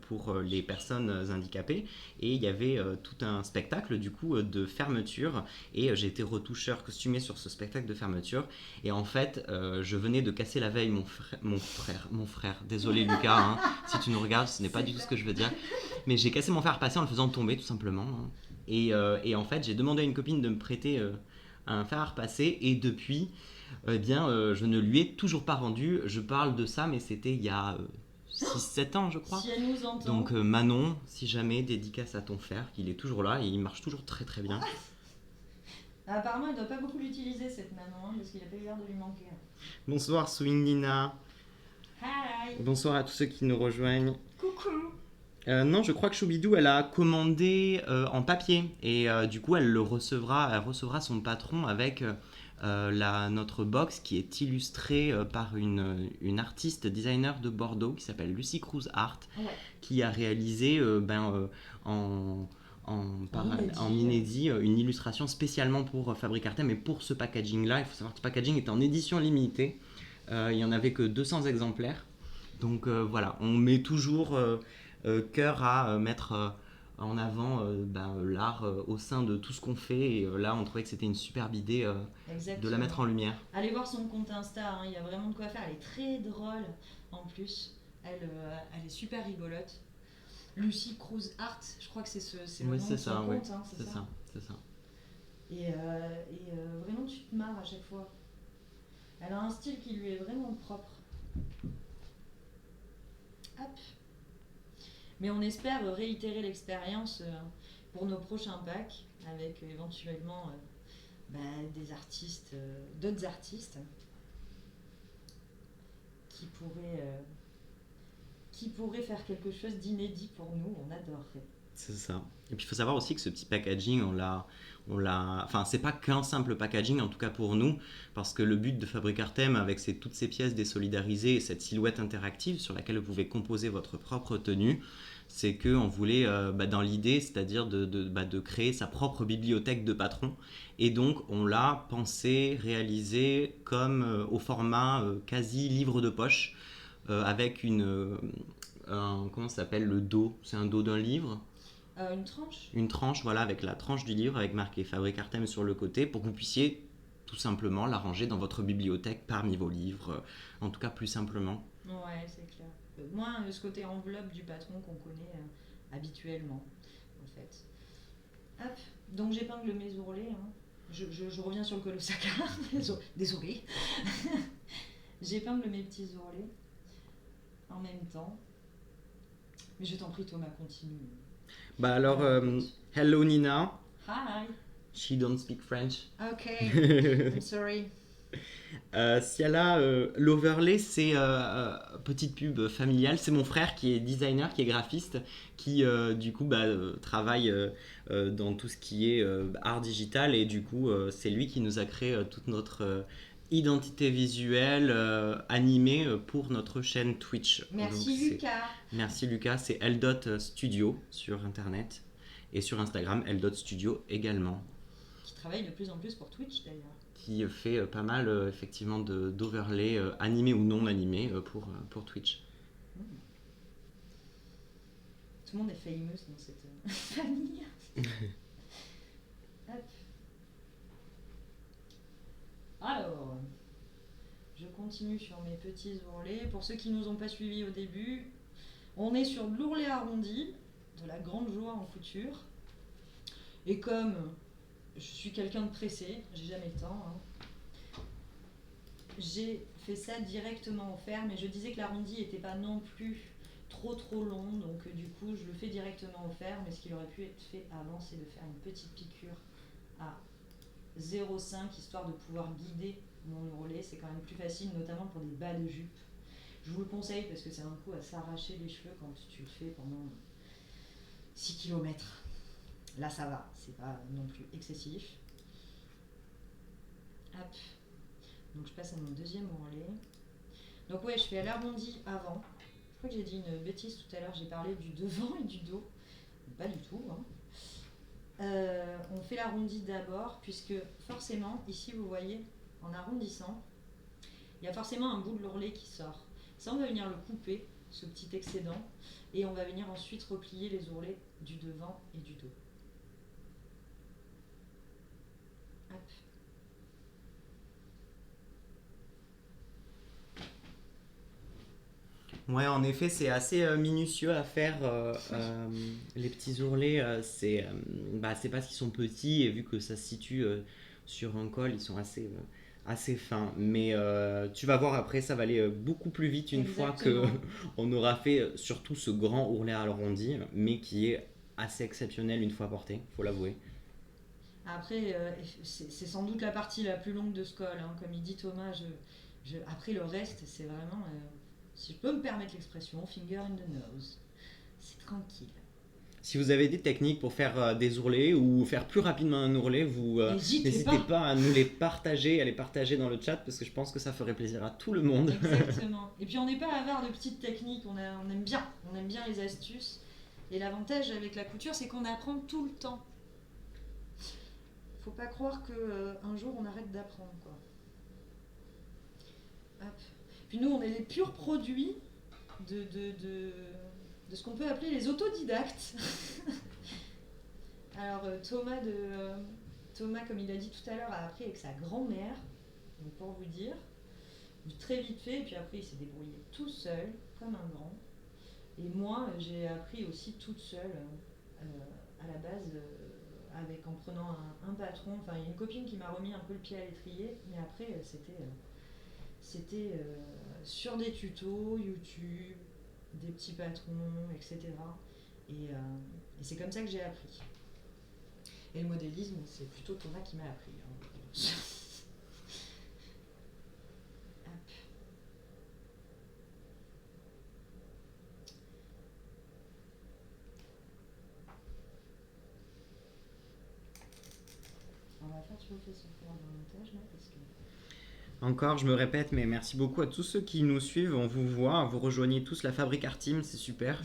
pour les personnes handicapées et il y avait tout un spectacle du coup de fermeture et j'ai été retoucheur costumé sur ce spectacle de fermeture et en fait je venais de casser la veille mon frère, désolé Lucas, hein, si tu nous regardes, ce n'est pas du tout ce que je veux dire, mais j'ai cassé mon fer à repasser en le faisant tomber tout simplement. Hein. Et en fait, j'ai demandé à une copine de me prêter un fer à repasser et depuis, je ne lui ai toujours pas rendu. Je parle de ça, mais c'était il y a 6-7 ans, je crois. Si elle nous entend. Donc Manon, si jamais, dédicace à ton fer, il est toujours là et il marche toujours très très bien. Apparemment, il ne doit pas beaucoup l'utiliser cette Manon, parce qu'il a pas eu l'air de lui manquer. Bonsoir Swingina. Hi. Bonsoir à tous ceux qui nous rejoignent. Coucou. Non, je crois que Choubidou, elle a commandé en papier et du coup, elle recevra son patron avec notre box qui est illustrée par une artiste designer de Bordeaux qui s'appelle Lucy Cruz Art, qui a réalisé en inédit une illustration spécialement pour Fabric Artem et pour ce packaging-là. Il faut savoir que ce packaging est en édition limitée. Il n'y en avait que 200 exemplaires. Donc voilà, on met toujours... cœur à mettre en avant l'art au sein de tout ce qu'on fait et là on trouvait que c'était une superbe idée de la mettre en lumière. Allez voir son compte Insta, hein, il y a vraiment de quoi faire, elle est très drôle en plus, elle est super rigolote. Lucy Cruz Art, je crois que c'est le nom de son compte, hein, c'est ça. Et vraiment tu te marres à chaque fois. Elle a un style qui lui est vraiment propre. Hop. Mais on espère réitérer l'expérience pour nos prochains packs avec éventuellement des artistes, d'autres artistes qui pourraient faire quelque chose d'inédit pour nous, on adorerait. C'est ça. Et puis il faut savoir aussi que ce petit packaging, enfin c'est pas qu'un simple packaging en tout cas pour nous, parce que le but de Fabric Artem avec toutes ces pièces désolidarisées et cette silhouette interactive sur laquelle vous pouvez composer votre propre tenue, c'est qu'on voulait dans l'idée, c'est-à-dire de créer sa propre bibliothèque de patrons, et donc on l'a pensé, réalisé comme au format quasi livre de poche, avec comment ça s'appelle, le dos, c'est un dos d'un livre. Une tranche. Une tranche, voilà, avec la tranche du livre, avec marqué Fabrique Artem sur le côté, pour que vous puissiez tout simplement la ranger dans votre bibliothèque parmi vos livres, en tout cas plus simplement. Ouais, c'est clair. Moins ce côté enveloppe du patron qu'on connaît habituellement, en fait. Hop, donc j'épingle mes ourlets. Hein. Je reviens sur le Colossaka. Désolée. J'épingle mes petits ourlets en même temps. Mais je t'en prie, Thomas, continue. Bah alors, hello Nina. Hi. She don't speak French. Okay, I'm sorry. Siala, l'overlay, c'est petite pub familiale. C'est mon frère qui est designer, qui est graphiste, qui du coup travaille dans tout ce qui est art digital et du coup c'est lui qui nous a créé toute notre identité visuelle animée pour notre chaîne Twitch. Merci Donc, Lucas. Merci Lucas, c'est L.Studio sur internet et sur Instagram L.Studio également. Qui travaille de plus en plus pour Twitch d'ailleurs. Qui fait pas mal effectivement d'overlay animé ou non animé pour Twitch. Tout le monde est famous dans cette famille. Hop. Alors, je continue sur mes petits ourlets. Pour ceux qui ne nous ont pas suivis au début, on est sur de l'ourlet arrondi, de la grande joie en couture. Et comme je suis quelqu'un de pressé, j'ai jamais le temps, hein, j'ai fait ça directement au fer, mais je disais que l'arrondi n'était pas non plus trop long, donc du coup je le fais directement au fer, mais ce qu'il aurait pu être fait avant, c'est de faire une petite piqûre à 0,5 histoire de pouvoir guider mon ourlet. C'est quand même plus facile, notamment pour des bas de jupe. Je vous le conseille parce que c'est un coup à s'arracher les cheveux quand tu le fais pendant 6 km. Là ça va, c'est pas non plus excessif. Hop. Donc je passe à mon deuxième ourlet. Donc ouais, je fais à l'arrondi avant. Je crois que j'ai dit une bêtise tout à l'heure, j'ai parlé du devant et du dos. Pas du tout. Hein. On fait l'arrondi d'abord, puisque forcément, ici vous voyez, en arrondissant, il y a forcément un bout de l'ourlet qui sort. Ça, on va venir le couper, ce petit excédent, et on va venir ensuite replier les ourlets du devant et du dos. Hop. Ouais, en effet, c'est assez minutieux à faire. Les petits ourlets, c'est parce qu'ils sont petits et vu que ça se situe sur un col, ils sont assez fins. Mais tu vas voir après, ça va aller beaucoup plus vite une fois qu'on aura fait surtout ce grand ourlet arrondi, mais qui est assez exceptionnel une fois porté, faut l'avouer. Après, c'est sans doute la partie la plus longue de ce col, hein. Comme il dit Thomas, après le reste, c'est vraiment, si je peux me permettre l'expression, finger in the nose. C'est tranquille. Si vous avez des techniques pour faire des ourlets ou faire plus rapidement un ourlet, vous n'hésitez pas à nous les partager, à les partager dans le chat parce que je pense que ça ferait plaisir à tout le monde. Exactement. Et puis on n'est pas avare de petites techniques, on aime bien les astuces. Et l'avantage avec la couture, c'est qu'on apprend tout le temps. Faut pas croire qu'un jour on arrête d'apprendre, quoi. Hop. Puis nous, on est les purs produits de ce qu'on peut appeler les autodidactes. Alors Thomas, comme il a dit tout à l'heure, a appris avec sa grand-mère, donc pour vous dire, très vite fait, et puis après il s'est débrouillé tout seul, comme un grand. Et moi, j'ai appris aussi toute seule, à la base, en prenant un patron. Enfin, il y a une copine qui m'a remis un peu le pied à l'étrier, mais après, c'était sur des tutos, YouTube, des petits patrons, etc. Et c'est comme ça que j'ai appris. Et le modélisme, c'est plutôt Thomas qui m'a appris. Hein. Hop. On va faire chauffer ce four dans le montage là parce que... Encore, je me répète, mais merci beaucoup à tous ceux qui nous suivent. On vous voit, vous rejoignez tous la Fabrique Art Team, c'est super.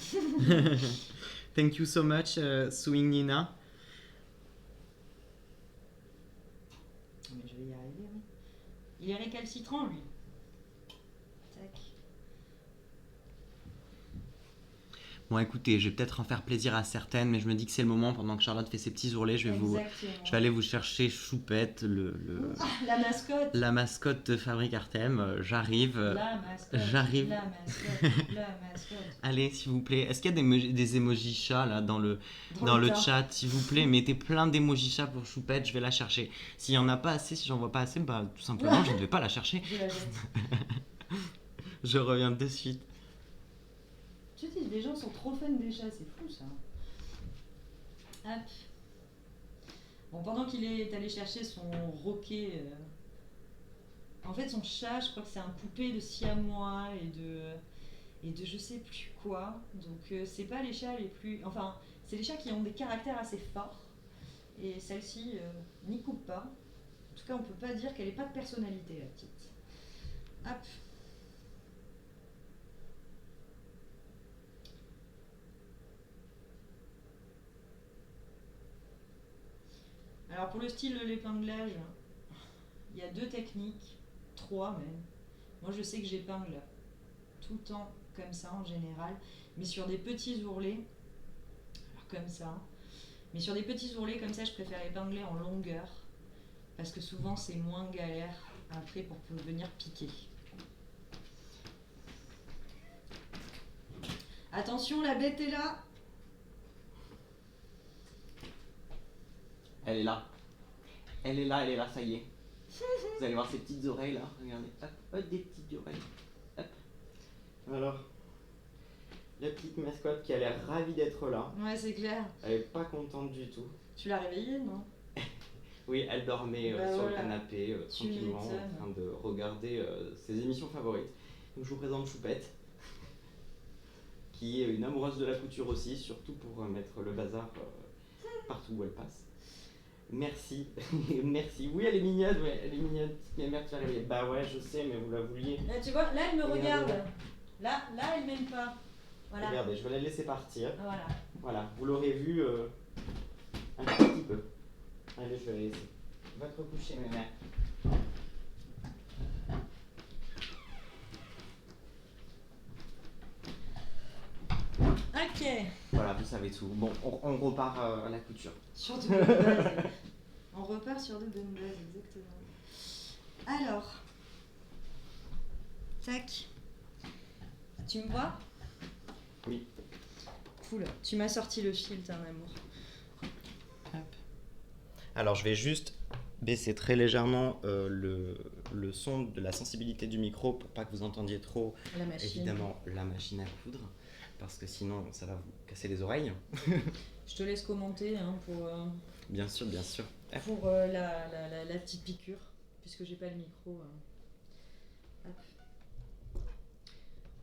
Thank you so much, Swing Nina. Mais je vais y arriver, oui. Il est récalcitrant, lui. Tac. Bon, écoutez, je vais peut-être en faire plaisir à certaines, mais je me dis que c'est le moment, pendant que Charlotte fait ses petits ourlets, je vais aller vous chercher Choupette, La mascotte. la mascotte de Fabrique Artem. J'arrive. La mascotte. J'arrive. La mascotte. La mascotte. Allez, s'il vous plaît. Est-ce qu'il y a des emojis chats là dans le tas. chat, s'il vous plaît? Mettez plein d'emojis chats pour Choupette, je vais la chercher. S'il y en a pas assez, si j'en vois pas assez, bah tout simplement, je ne vais pas la chercher. Je la jette. Je reviens de suite. Tu sais, les gens sont trop fans des chats, c'est fou ça. Hop. Bon, pendant qu'il est allé chercher son roquet, en fait son chat, je crois que c'est un poupée de siamois et de je sais plus quoi. Donc c'est pas les chats les plus... Enfin, c'est les chats qui ont des caractères assez forts. Et celle-ci n'y coupe pas. En tout cas, on peut pas dire qu'elle ait pas de personnalité, la petite. Hop. Alors pour le style de l'épinglage, il y a 2 techniques, 3 même. Moi je sais que j'épingle tout le temps comme ça en général, mais sur des petits ourlets, alors comme ça, mais sur des petits ourlets comme ça je préfère épingler en longueur, parce que souvent c'est moins galère après pour venir piquer. Attention, la bête est là. Elle est là. Elle est là, ça y est. Vous allez voir ses petites oreilles là. Regardez. Hop, hop, des petites oreilles. Hop. Alors, la petite mascotte qui a l'air ravie d'être là. Ouais, c'est clair. Elle est pas contente du tout. Tu l'as réveillée, non? Oui, elle dormait sur le canapé, tranquillement, en train de regarder ses émissions favorites. Donc je vous présente Choupette, qui est une amoureuse de la couture aussi, surtout pour mettre le bazar partout où elle passe. Merci, merci. Oui, elle est mignonne, ouais, elle est mignonne. Mais merde, tu as réveillé. Bah ouais, je sais, mais vous la vouliez. Là, tu vois, là, elle me regarde. Là, elle m'aime pas. Voilà. Regardez, je vais la laisser partir. Voilà. Voilà, vous l'aurez vu un petit peu. Allez, je vais la laisser. Va te recoucher, ma mère. Ok. Voilà, vous savez tout. Bon, on repart à la couture. Sur de bonnes bases. On repart sur de bonnes bases, exactement. Alors. Tac. Tu me vois? Oui. Cool. Tu m'as sorti le fil, t'es un amour. Hop. Alors, je vais juste baisser très légèrement le son de la sensibilité du micro pour pas que vous entendiez trop, la machine. Évidemment, la machine à coudre. Parce que sinon, ça va vous casser les oreilles. Je te laisse commenter hein, pour... Bien sûr, bien sûr. Pour la petite piqûre, puisque j'ai pas le micro. Hop.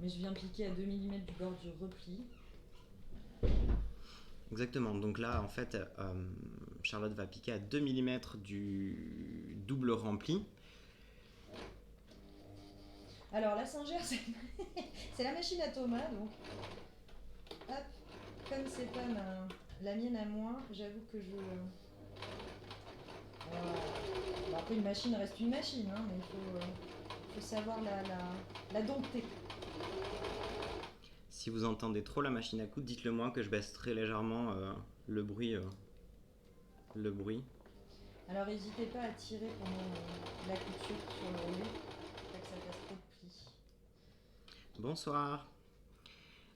Mais je viens piquer à 2 mm du bord du repli. Exactement, donc là en fait Charlotte va piquer à 2 mm du double rempli. Alors la singère c'est la machine à Thomas, donc hop, comme c'est pas la mienne à moi, j'avoue que je... Bon, après une machine reste une machine, hein, mais il faut savoir la dompter. Si vous entendez trop la machine à coudre, dites-le moi que je baisse très légèrement le bruit. Alors n'hésitez pas à tirer pendant la couture sur le roulet, pas que ça fasse trop de plis. Bonsoir.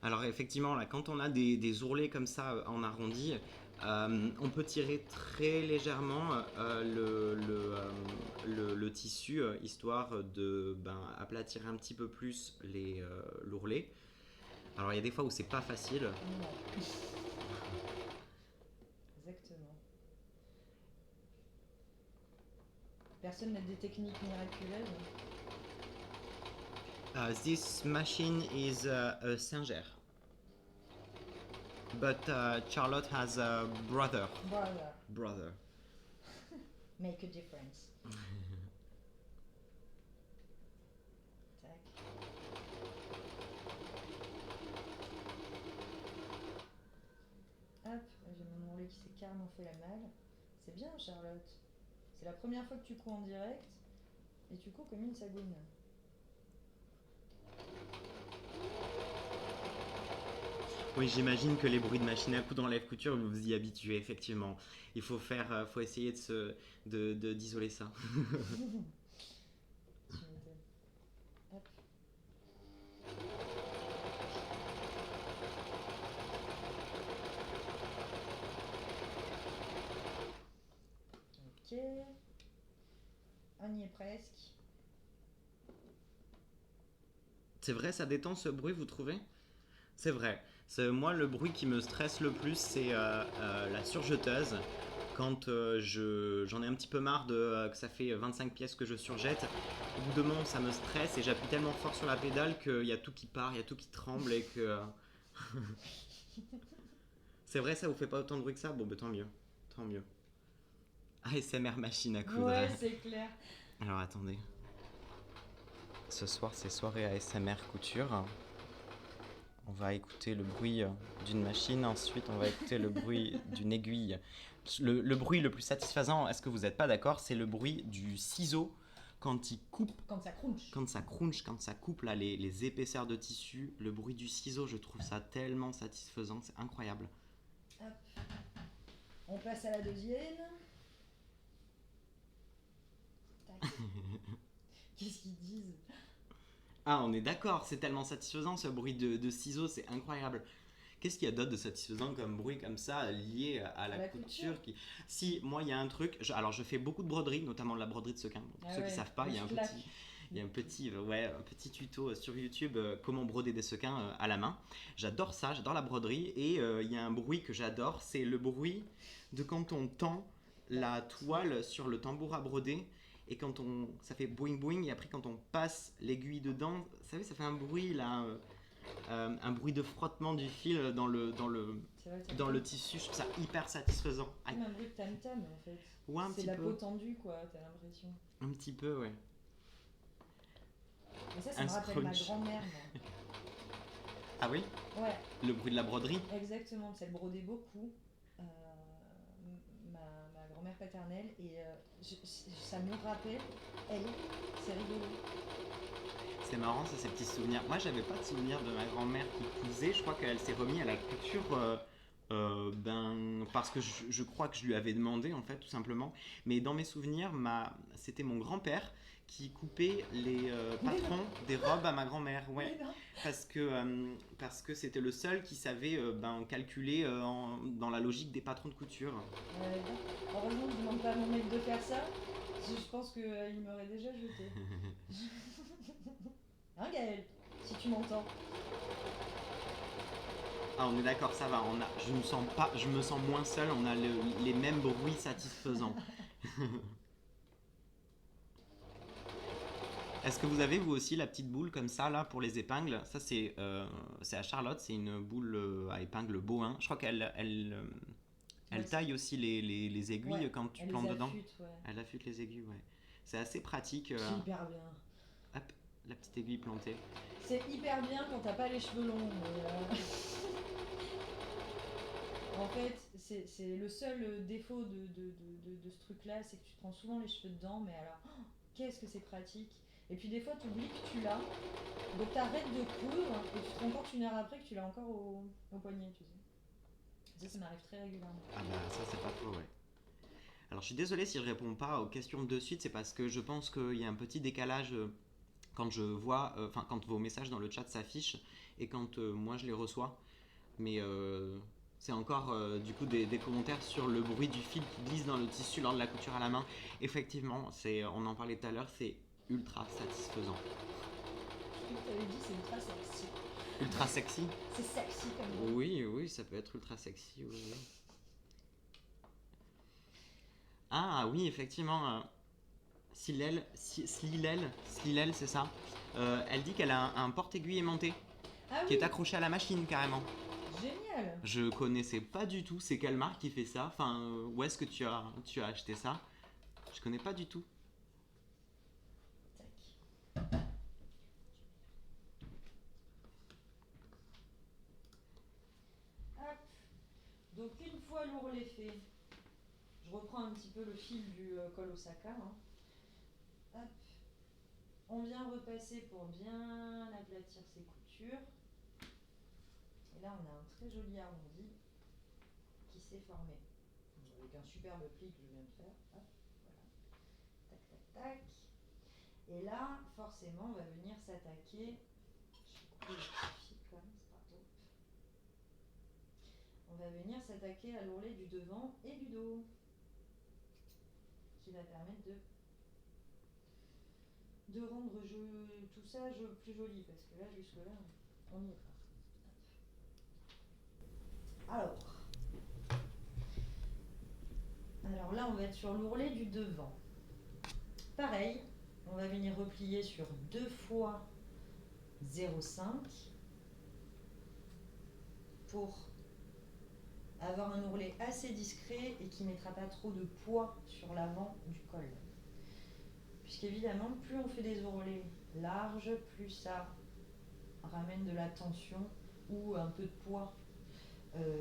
Alors effectivement, là, quand on a des ourlets comme ça en arrondi, on peut tirer très légèrement le tissu, histoire de aplatir un petit peu plus l'ourlet. Alors il y a des fois où c'est pas facile. Exactement. Personne n'a des techniques miraculeuses. This machine is a singère. But Charlotte has a brother. Brother. Make a difference. Tac. Hop, j'ai mon ourlet qui s'est carrément fait la malle. C'est bien Charlotte. C'est la première fois que tu couds en direct et tu couds comme une sagouine. Oui, j'imagine que les bruits de machine à coudre en lève couture, vous vous y habituez, effectivement. Faut essayer d'isoler ça. Tu m'étonnes. Hop. Ok. On y est presque. C'est vrai, ça détend ce bruit, vous trouvez? C'est vrai. Moi, le bruit qui me stresse le plus, c'est la surjeteuse. Quand j'en ai un petit peu marre que ça fait 25 pièces que je surjette, au bout de moment, ça me stresse et j'appuie tellement fort sur la pédale qu'il y a tout qui part, il y a tout qui tremble et que. C'est vrai, ça vous fait pas autant de bruit que ça? Bon, bah tant mieux. Tant mieux. ASMR machine à coudre. Ouais, c'est clair. Alors attendez. Ce soir, c'est soirée ASMR couture. On va écouter le bruit d'une machine, ensuite on va écouter le bruit d'une aiguille. Le bruit le plus satisfaisant, est-ce que vous n'êtes pas d'accord? C'est le bruit du ciseau quand il coupe, Quand ça crunch. quand ça coupe là, les épaisseurs de tissu. Le bruit du ciseau, je trouve ça tellement satisfaisant, c'est incroyable. Hop. On passe à la deuxième. Tac. Qu'est-ce qu'ils disent? Ah, on est d'accord, c'est tellement satisfaisant ce bruit de ciseaux, c'est incroyable. Qu'est-ce qu'il y a d'autre de satisfaisant comme bruit comme ça lié à la couture qui... Si, moi il y a un truc, alors je fais beaucoup de broderie, notamment de la broderie de sequin. Pour ceux qui savent pas, il y a un petit tuto sur YouTube comment broder des sequins à la main. J'adore ça, j'adore la broderie et il y a un bruit que j'adore, c'est le bruit de quand on tend la toile sur le tambour à broder et ça fait boing boing et après quand on passe l'aiguille dedans, vous savez, ça fait un bruit là, un bruit de frottement du fil dans le tissu. Je trouve ça hyper satisfaisant. Comme un bruit de tam-tam en fait. Ouais, un c'est petit la peu. peau tendue quoi, t'as l'impression. Un petit peu, ouais. Et ça Un me rappelle ma scrunch. grand-mère, moi. Ah oui? Ouais, Le bruit de la broderie? exactement. Elle brodait beaucoup. Euh, ma grand-mère paternelle. Et ça me rappelle, elle, c'est rigolo. C'est marrant, ça, ces petits souvenirs. Moi, j'avais pas de souvenir de ma grand-mère qui cousait. Je crois qu'elle s'est remise à la couture parce que je crois que je lui avais demandé, en fait, tout simplement. Mais dans mes souvenirs, c'était mon grand-père qui coupait les patrons des robes à ma grand-mère. Ouais. Parce que c'était le seul qui savait calculer dans la logique des patrons de couture. Heureusement que je demande pas à mon mec de faire ça. Je pense qu'il m'aurait déjà jeté. Hein Gaël, si tu m'entends. Ah, on est d'accord, ça va. Je me sens moins seul. On a les mêmes bruits satisfaisants. Est-ce que vous avez vous aussi la petite boule comme ça là pour les épingles? Ça c'est à Charlotte, c'est une boule à épingles Bohin. Je crois elle taille aussi les aiguilles Ouais, quand tu elle plantes les dedans. affûte, ouais. Elle affûte les aiguilles, ouais. C'est assez pratique. C'est hyper bien. Hop, la petite aiguille plantée. C'est hyper bien quand t'as pas les cheveux longs. En fait, c'est le seul défaut de ce truc-là, c'est que tu te prends souvent les cheveux dedans, mais alors, qu'est-ce que c'est pratique. Et puis des fois, tu oublies que tu l'as, donc t'arrêtes de coudre, et tu te rends compte une heure après que tu l'as encore au poignet, tu sais. Ça m'arrive très régulièrement. Ah bah ça c'est pas faux, ouais. Alors je suis désolé si je réponds pas aux questions de suite, c'est parce que je pense qu'il y a un petit décalage quand je vois, quand vos messages dans le chat s'affichent et quand moi je les reçois. Mais c'est encore du coup des commentaires sur le bruit du fil qui glisse dans le tissu lors de la couture à la main. Effectivement, on en parlait tout à l'heure, c'est ultra satisfaisant. Ce que tu avais dit, c'est ultra sexy. Ultra sexy? C'est sexy comme mot. Oui, ça peut être ultra sexy, oui. Ah oui, effectivement, Slilel, c'est ça. Elle dit qu'elle a un porte-aiguille aimanté Ah qui oui, est accroché à la machine carrément. génial. Je connaissais pas du tout. C'est quelle marque qui fait ça? Enfin, où est-ce que tu as acheté ça? Je connais pas du tout. Tac. Hop. Donc une fois l'ourlet fait, je reprends un petit peu le fil du col Osaka. Hein. Hop. On vient repasser pour bien aplatir ses coutures. Et là, on a un très joli arrondi qui s'est formé. Avec un superbe pli que je viens de faire. Hop, voilà. Tac, tac, tac. Et là, forcément, on va venir s'attaquer. Je vais couper le fil quand même, c'est pas top. On va venir s'attaquer à l'ourlet du devant et du dos, qui va permettre de rendre tout ça plus joli, parce que là, jusque-là, on y est pas. Alors là, on va être sur l'ourlet du devant. Pareil, on va venir replier sur 2 fois 0,5 pour avoir un ourlet assez discret et qui ne mettra pas trop de poids sur l'avant du col. Puisqu'évidemment, plus on fait des ourlets larges, plus ça ramène de la tension ou un peu de poids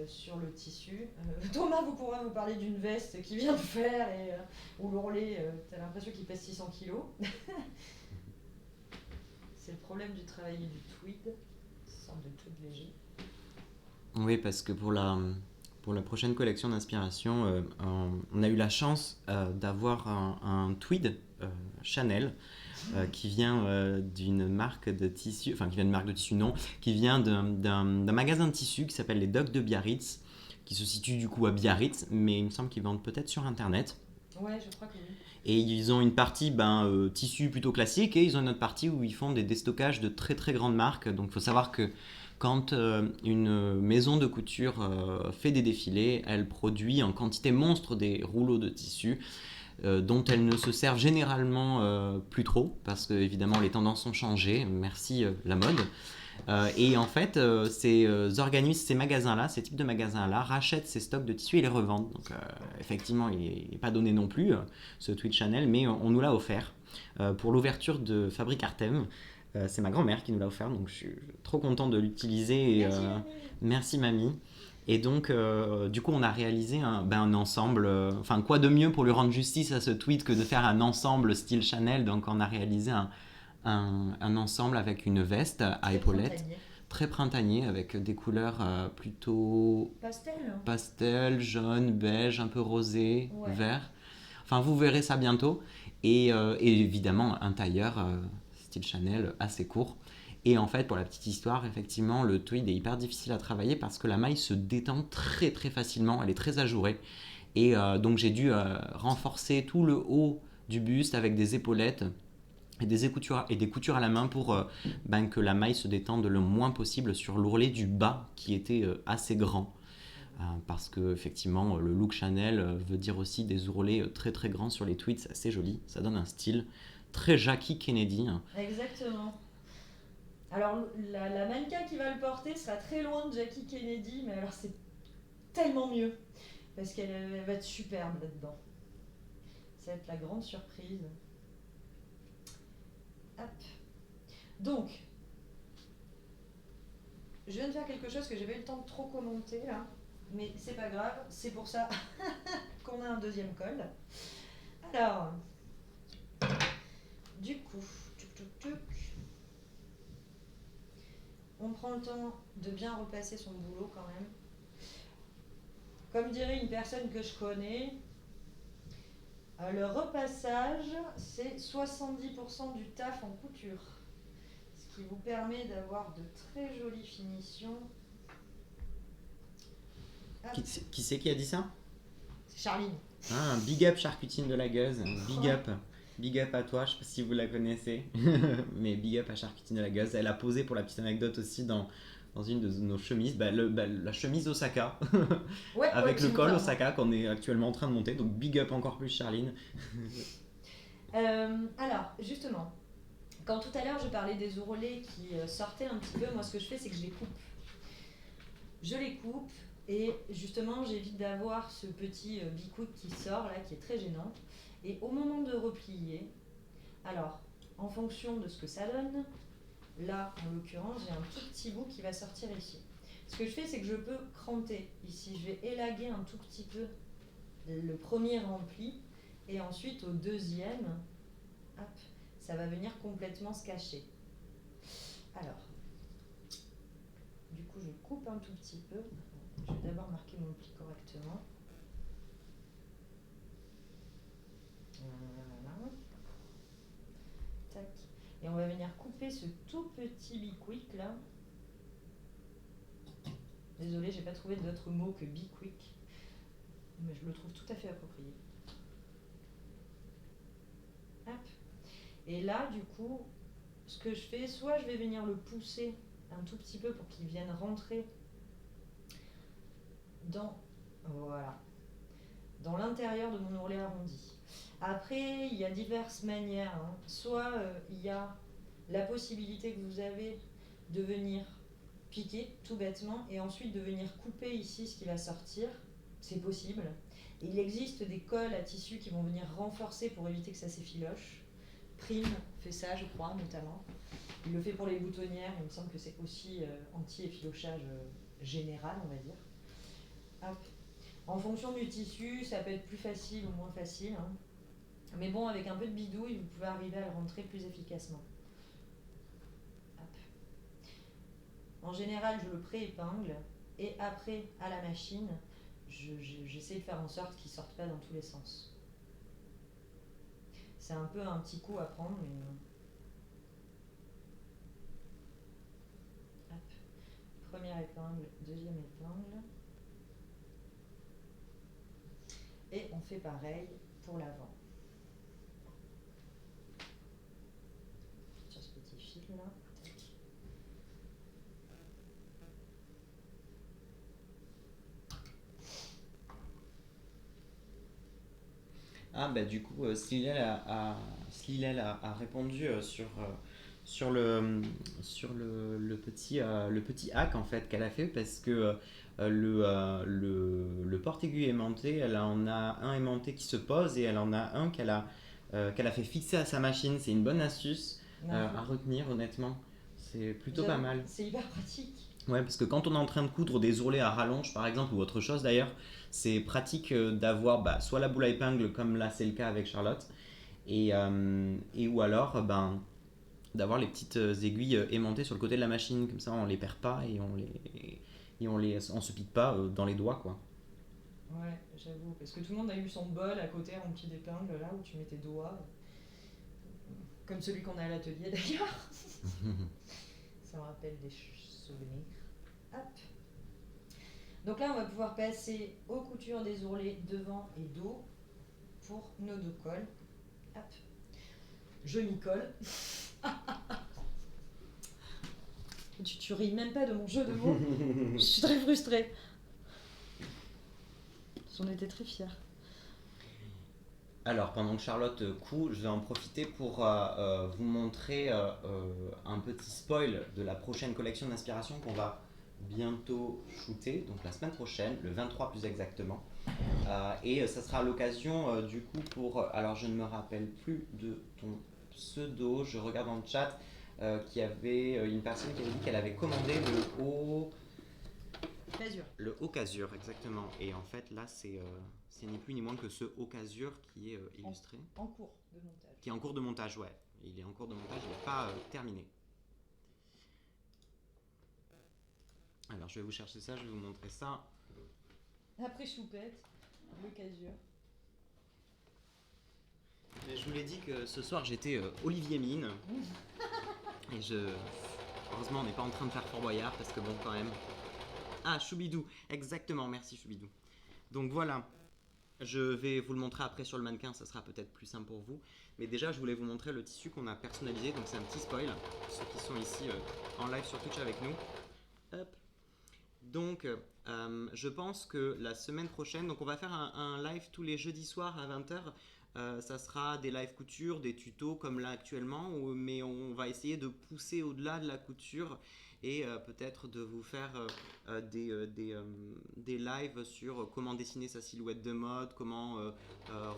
sur le tissu. Thomas vous pourra vous parler d'une veste qu'il vient de faire et où l'ourlet, t'as l'impression qu'il pèse 600 kg. C'est le problème du travailler du tweed, c'est sorte de tweed léger. Oui, parce que pour la prochaine collection d'inspiration, on a eu la chance d'avoir un tweed Chanel qui vient d'une marque de tissu, enfin qui vient de marque de tissu non, qui vient d'un magasin de tissu qui s'appelle les Docks de Biarritz, qui se situe du coup à Biarritz, mais il me semble qu'ils vendent peut-être sur internet. Ouais, je crois que oui. Et ils ont une partie tissu plutôt classique et ils ont une autre partie où ils font des déstockages de très très grandes marques. Donc il faut savoir que quand une maison de couture fait des défilés, elle produit en quantité monstre des rouleaux de tissu dont elles ne se servent généralement plus trop parce que évidemment les tendances ont changé, merci la mode. Et en fait, ces organismes, ces magasins-là, ces types de magasins-là rachètent ces stocks de tissus et les revendent. Donc effectivement, il n'est pas donné non plus, ce tweed Chanel, mais on nous l'a offert pour l'ouverture de Fabrique Artem. C'est ma grand-mère qui nous l'a offert, donc je suis trop content de l'utiliser. Et, merci mamie. Et donc, du coup, on a réalisé un ensemble. Enfin, quoi de mieux pour lui rendre justice à ce tweed que de faire un ensemble style Chanel. Donc, on a réalisé un ensemble avec une veste à épaulettes, très printanier, avec des couleurs plutôt pastel, jaune, beige, un peu rosé, vert. Enfin, vous verrez ça bientôt. Et évidemment, un tailleur style Chanel assez court. Et en fait, pour la petite histoire, effectivement, le tweed est hyper difficile à travailler parce que la maille se détend très très facilement, elle est très ajourée. Et donc j'ai dû renforcer tout le haut du buste avec des épaulettes et des coutures à la main pour que la maille se détende le moins possible sur l'ourlet du bas qui était assez grand. Parce que effectivement, le look Chanel veut dire aussi des ourlets très très grands sur les tweeds, c'est assez joli, ça donne un style très Jackie Kennedy. Exactement. Alors la mannequin qui va le porter sera très loin de Jackie Kennedy, mais alors c'est tellement mieux parce qu'elle va être superbe là-dedans. Ça va être la grande surprise. Hop. Donc, je viens de faire quelque chose que j'ai pas eu le temps de trop commenter là, mais c'est pas grave, c'est pour ça qu'on a un deuxième col. Alors, du coup, on prend le temps de bien replacer son boulot quand même. Comme dirait une personne que je connais, le repassage, c'est 70% du taf en couture. Ce qui vous permet d'avoir de très jolies finitions. Qui c'est qui a dit ça? C'est Charline. Ah, big up Charcutine de la Gueuse, big up. Big up à toi, je sais pas si vous la connaissez, mais big up à Charcutine de la Gueuse. Elle a posé pour la petite anecdote aussi dans une de nos chemises, la chemise Osaka, avec le col Osaka qu'on est actuellement en train de monter, donc big up encore plus Charline. Alors, justement, quand tout à l'heure je parlais des ourlets qui sortaient un petit peu, moi ce que je fais c'est que je les coupe. Je les coupe et justement j'évite d'avoir ce petit bicoud qui sort là, qui est très gênant. Et au moment de replier, alors en fonction de ce que ça donne, là en l'occurrence j'ai un tout petit bout qui va sortir ici. Ce que je fais c'est que je peux cranter ici, je vais élaguer un tout petit peu le premier rempli et ensuite au deuxième, hop, ça va venir complètement se cacher. Alors, du coup, je coupe un tout petit peu. Je vais d'abord marquer mon pli correctement. Voilà. Tac. Et on va venir couper ce tout petit Be-Quick là. Désolée, j'ai pas trouvé d'autre mot que Be-Quick, mais je le trouve tout à fait approprié. Hop. Et là, du coup, ce que je fais, soit je vais venir le pousser un tout petit peu pour qu'il vienne rentrer dans, voilà, dans l'intérieur de mon ourlet arrondi. Après, il y a diverses manières. Hein. Soit il y a la possibilité que vous avez de venir piquer tout bêtement et ensuite de venir couper ici ce qui va sortir. C'est possible. Et il existe des colles à tissu qui vont venir renforcer pour éviter que ça s'effiloche. Prime fait ça, je crois, notamment. Il le fait pour les boutonnières, il me semble que c'est aussi anti-effilochage général, on va dire. Hop. En fonction du tissu, ça peut être plus facile ou moins facile. Hein. Mais bon, avec un peu de bidouille, vous pouvez arriver à le rentrer plus efficacement. Hop. En général, je le pré-épingle et après, à la machine, j'essaie de faire en sorte qu'il ne sorte pas dans tous les sens. C'est un peu un petit coup à prendre, mais... Hop. Première épingle, deuxième épingle. Et on fait pareil pour l'avant. Sur ce petit fil là. Tac. Ah bah du coup, Slilel a répondu sur le petit hack en fait qu'elle a fait parce que le porte-aiguille aimanté, elle en a un aimanté qui se pose et elle en a un qu'elle a fait fixer à sa machine. C'est une bonne astuce à retenir honnêtement. C'est plutôt pas mal. C'est hyper pratique. Ouais, parce que quand on est en train de coudre des ourlets à rallonge par exemple ou autre chose d'ailleurs, c'est pratique d'avoir soit la boule à épingle comme là c'est le cas avec Charlotte et ou alors d'avoir les petites aiguilles aimantées sur le côté de la machine, comme ça on les perd pas et on se pique pas dans les doigts quoi. Ouais, j'avoue, parce que tout le monde a eu son bol à côté rempli d'épingles là où tu mets tes doigts, comme celui qu'on a à l'atelier d'ailleurs. Ça me rappelle des souvenirs. Hop. Donc là, on va pouvoir passer aux coutures des ourlets devant et dos pour nos deux cols. Hop. Je m'y colle. Tu ris même pas de mon jeu de mots. Je suis très frustrée. J'en étais très fière. Alors, pendant que Charlotte coud, je vais en profiter pour vous montrer un petit spoil de la prochaine collection d'inspiration qu'on va bientôt shooter, donc la semaine prochaine, le 23 plus exactement. Et ça sera l'occasion du coup pour... alors, je ne me rappelle plus de ton pseudo, je regarde dans le chat qu'il y avait une personne qui avait dit qu'elle avait commandé le haut... Casure. Le haut casure, exactement. Et en fait, là, c'est ni plus ni moins que ce haut casure qui est illustré. En cours de montage. Qui est en cours de montage, ouais. Il est en cours de montage, il n'est pas terminé. Alors, je vais vous chercher ça, je vais vous montrer ça. Après choupette, le casure. Je vous l'ai dit que ce soir, j'étais Olivier Mine. Et heureusement, on n'est pas en train de faire Fort Boyard, parce que bon, quand même... Ah, Choubidou, exactement, merci Choubidou. Donc voilà, je vais vous le montrer après sur le mannequin, ça sera peut-être plus simple pour vous. Mais déjà, je voulais vous montrer le tissu qu'on a personnalisé, donc c'est un petit spoil, ceux qui sont ici en live sur Twitch avec nous. Hop. Donc, je pense que la semaine prochaine, donc on va faire un live tous les jeudis soirs à 20h. Ça sera des live couture, des tutos comme là actuellement, mais on va essayer de pousser au-delà de la couture et peut-être de vous faire des lives sur comment dessiner sa silhouette de mode, comment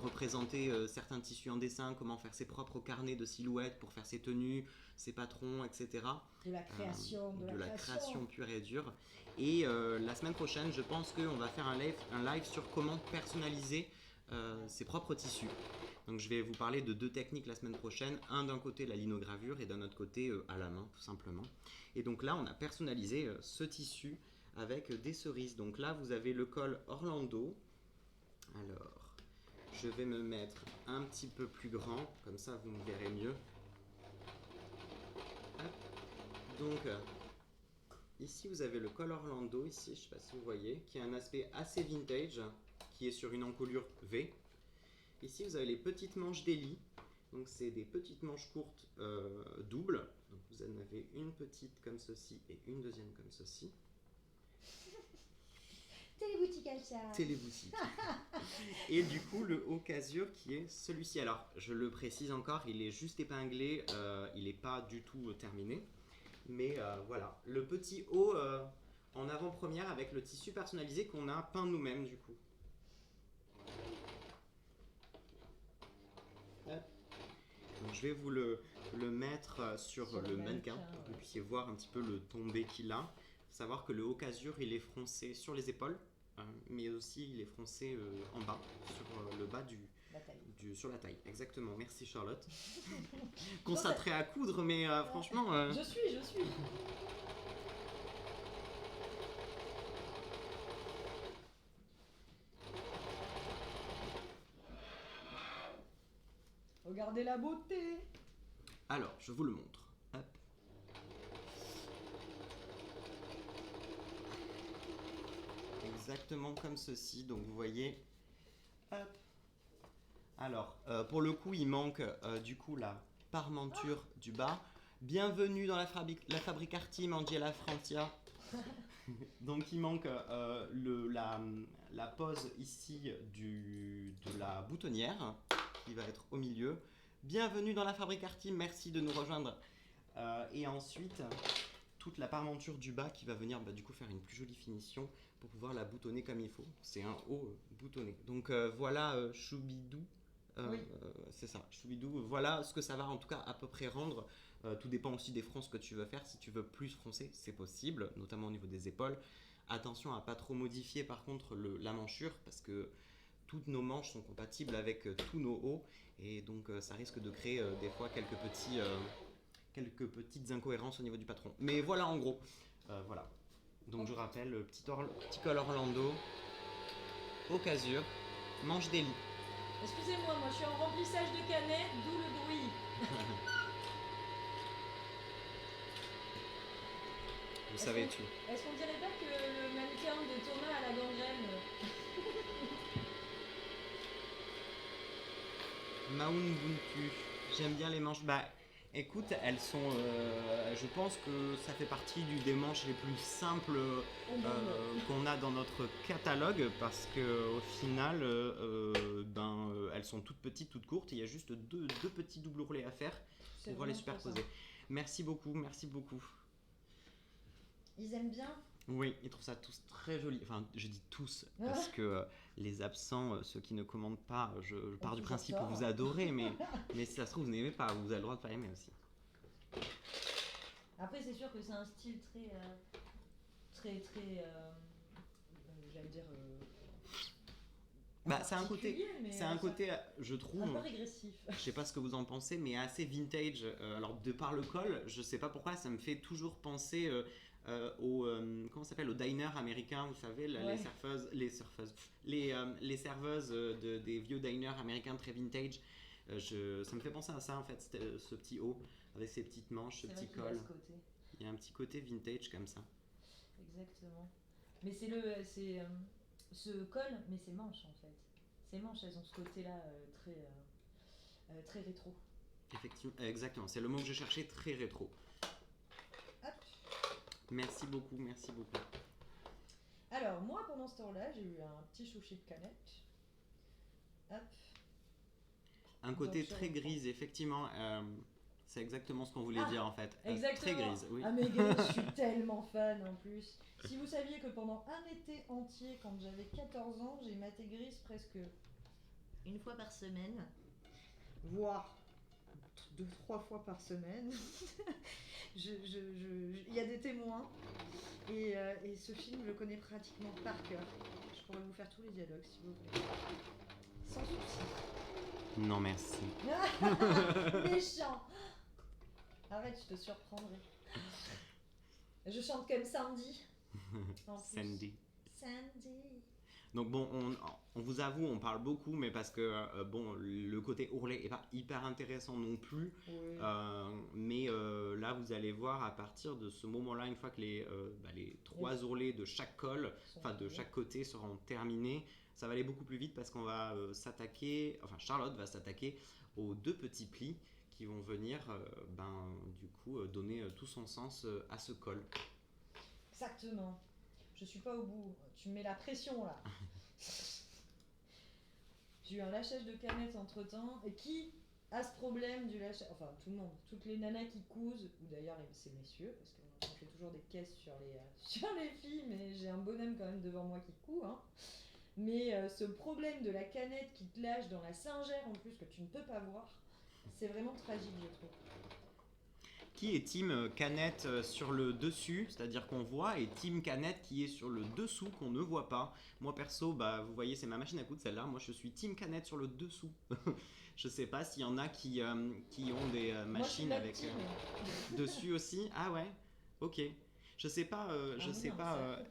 représenter certains tissus en dessin, comment faire ses propres carnets de silhouettes pour faire ses tenues, ses patrons, etc. De la création, de la création pure et dure. Et la semaine prochaine, je pense qu'on va faire un live sur comment personnaliser ses propres tissus. Donc je vais vous parler de 2 techniques la semaine prochaine. Un d'un côté la linogravure et d'un autre côté à la main tout simplement. Et donc là on a personnalisé ce tissu avec des cerises. Donc là vous avez le col Orlando. Alors je vais me mettre un petit peu plus grand, comme ça vous me verrez mieux. Hop. Donc ici vous avez le col Orlando, ici, je ne sais pas si vous voyez, qui a un aspect assez vintage, qui est sur une encolure V. Ici vous avez les petites manches d'Eli, donc c'est des petites manches courtes doubles. Donc vous en avez une petite comme ceci et une deuxième comme ceci. Téléboutique Alsa. Téléboutique. Et du coup le haut casure qui est celui-ci. Alors je le précise encore, il est juste épinglé, il n'est pas du tout terminé. Mais voilà, le petit haut en avant-première avec le tissu personnalisé qu'on a peint nous-mêmes du coup. Donc, je vais vous le mettre sur le mannequin pour que vous puissiez voir un petit peu le tombé qu'il a. Il faut savoir que le haut casure il est froncé sur les épaules, mais aussi il est froncé en bas, sur le bas sur la taille. Exactement, merci Charlotte. Concentrée à coudre, mais franchement... Je suis. Regardez la beauté. Alors, je vous le montre. Hop. Exactement comme ceci, donc vous voyez. Hop. Alors, pour le coup, il manque du coup la parmenture du bas. Bienvenue dans la fabrique Artim, Angela Francia. Donc il manque la pose ici de la boutonnière qui va être au milieu. Bienvenue dans la fabrique Artim, merci de nous rejoindre. Et ensuite, toute la parmenture du bas qui va venir du coup faire une plus jolie finition pour pouvoir la boutonner comme il faut. C'est un haut boutonné. Donc voilà Choubidou. Oui. C'est ça, Choubidou. Voilà ce que ça va en tout cas à peu près rendre. Tout dépend aussi des fronces que tu veux faire. Si tu veux plus froncer, c'est possible, notamment au niveau des épaules. Attention à pas trop modifier par contre la manchure parce que toutes nos manches sont compatibles avec tous nos hauts et donc ça risque de créer des fois quelques petites incohérences au niveau du patron. Mais voilà en gros. Voilà. Donc je rappelle, petit col Orlando, haut casure, manche d'Eli. Excusez-moi, moi je suis en remplissage de canettes, d'où le bruit. Vous savez tout. Est-ce qu'on dirait pas que le mannequin de Thomas a la gangrène? Maunbuntu. J'aime bien les manches. Bah écoute, elles sont. Je pense que ça fait partie des manches les plus simples qu'on a dans notre catalogue parce que au final, elles sont toutes petites, toutes courtes. Il y a juste deux petits doubles roulés à faire pour pouvoir les superposer. Merci beaucoup, merci beaucoup. Ils aiment bien? Oui, ils trouvent ça tous très joli. Enfin, je dis tous, parce que les absents, ceux qui ne commandent pas, je pars du principe que vous adorez, mais si ça se trouve, vous n'aimez pas, vous avez le droit de pas aimer aussi. Après, c'est sûr que c'est un style très j'allais dire... c'est un côté, je trouve, un peu régressif. Je sais pas ce que vous en pensez, mais assez vintage. Alors de par le col, je sais pas pourquoi, ça me fait toujours penser comment ça s'appelle, aux diners américains, vous savez, les serveuses des vieux diners américains très vintage. Ça me fait penser à ça en fait, ce petit haut avec ses petites manches, ce petit col. Il y a un petit côté vintage comme ça. Exactement. Mais c'est ce col, mais ses manches en fait. Ces manches, elles ont ce côté-là très rétro. Effectivement, exactement. C'est le mot que je cherchais, très rétro. Hop. Merci beaucoup, merci beaucoup. Alors, moi, pendant ce temps-là, j'ai eu un petit chouchi de canette. Hop. Un côté très grise, effectivement. C'est exactement ce qu'on voulait dire en fait. Exactement. Très grise, oui. Ah mais grise, je suis tellement fan en plus. Si vous saviez que pendant un été entier, quand j'avais 14 ans, j'ai maté Grise presque une fois par semaine, voire 2-3 fois par semaine. Il y a des témoins et ce film, je le connais pratiquement par cœur. Je pourrais vous faire tous les dialogues si vous voulez. sans souci. Non, merci. Méchant. Arrête, je te surprendrai. Je chante comme Sandy. En plus. Sandy. Donc bon, on vous avoue, on parle beaucoup, mais parce que bon, le côté ourlet est pas hyper intéressant non plus. Oui. Mais là, vous allez voir à partir de ce moment-là, une fois que les 3 ourlets de chaque col, enfin de chaque côté seront terminés, ça va aller beaucoup plus vite parce qu'on va s'attaquer, enfin Charlotte va s'attaquer aux 2 petits plis qui vont venir du coup donner tout son sens à ce col. Exactement. Je suis pas au bout. Tu me mets la pression là. J'ai eu un lâchage de canettes entre temps. Et qui a ce problème du lâchage? Enfin, tout le monde. Toutes les nanas qui cousent, ou d'ailleurs c'est messieurs, parce qu'on fait toujours des caisses sur les filles, mais j'ai un bonhomme quand même devant moi qui coud. Hein. Mais ce problème de la canette qui te lâche dans la singère en plus, que tu ne peux pas voir, c'est vraiment tragique, je trouve. Qui est team canette sur le dessus, c'est-à-dire qu'on voit, et team canette qui est sur le dessous qu'on ne voit pas. Moi perso, vous voyez, c'est ma machine à coudre celle-là. Moi je suis team canette sur le dessous. Je sais pas s'il y en a qui ont des machines Moi, avec dessus aussi. Ah ouais, ok. Je sais pas,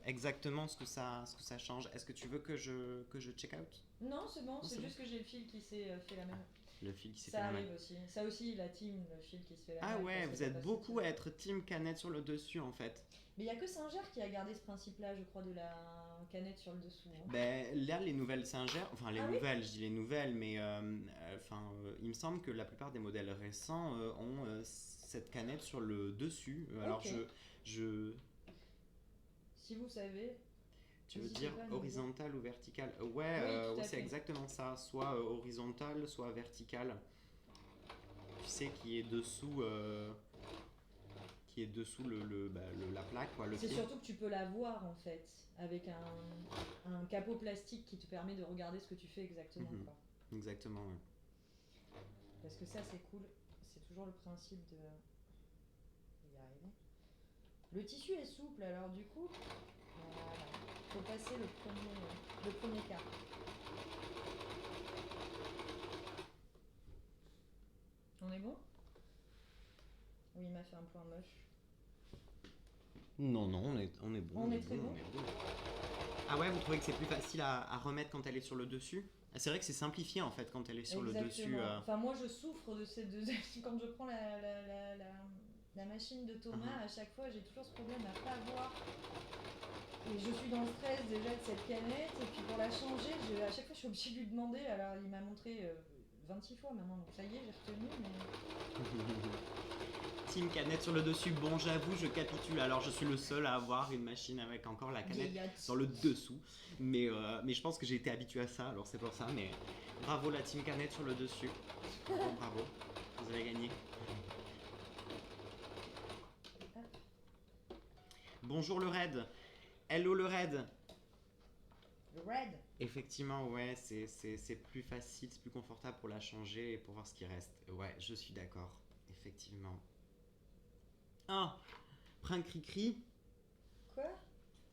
exactement ce que ça change. Est-ce que tu veux que je check out? Non, c'est bon, c'est c'est juste que j'ai le fil qui s'est fait la même. Le fil qui s'est Ça fait la arrive même. aussi. Ça aussi, la team, le fil qui se fait la Ah même. ouais, vous êtes beaucoup à être team canette sur le dessus en fait. Mais il y a que Singer qui a gardé ce principe-là, je crois, de la canette sur le dessous. Hein. Là, les nouvelles Singers, enfin les Ah oui nouvelles, je dis les nouvelles, mais il me semble que la plupart des modèles récents ont cette canette sur le dessus. Alors Ok. je Si vous savez. tu veux N'hésitez dire pas à nous horizontal ou vertical? Ouais, Oui, tout à c'est fait. exactement ça. Soit horizontal, soit vertical. Tu sais qui est dessous, la plaque, quoi, le C'est pied. surtout que tu peux la voir en fait, avec un capot plastique qui te permet de regarder ce que tu fais exactement. Mhm. Quoi. Exactement, ouais. Parce que ça, c'est cool. C'est toujours le principe de y arriver. Le tissu est souple, alors du coup, voilà. Faut passer le premier cap. On est bon? Oui, il m'a fait un point moche. Non, on est bon. On est très bon. On est bon. Ah ouais, vous trouvez que c'est plus facile à remettre quand elle est sur le dessus? C'est vrai que c'est simplifié en fait quand elle est sur le dessus. Enfin, moi, je souffre de ces deux. Quand je prends la machine de Thomas, à chaque fois, j'ai toujours ce problème à pas voir. Et je suis dans le stress déjà de cette canette, et puis pour la changer, à chaque fois, je suis obligée de lui demander. Alors, il m'a montré 26 fois maintenant, donc ça y est, j'ai retenu, mais. Team canette sur le dessus, bon j'avoue je capitule, alors je suis le seul à avoir une machine avec encore la canette dans le dessous, mais je pense que j'ai été habitué à ça, alors c'est pour ça, mais bravo la team canette sur le dessus, bravo, vous avez gagné. Bonjour le raid, hello le raid. Le red. Effectivement ouais, c'est plus facile, c'est plus confortable pour la changer et pour voir ce qui reste, ouais je suis d'accord, effectivement. Ah, Prince Cricri. Quoi?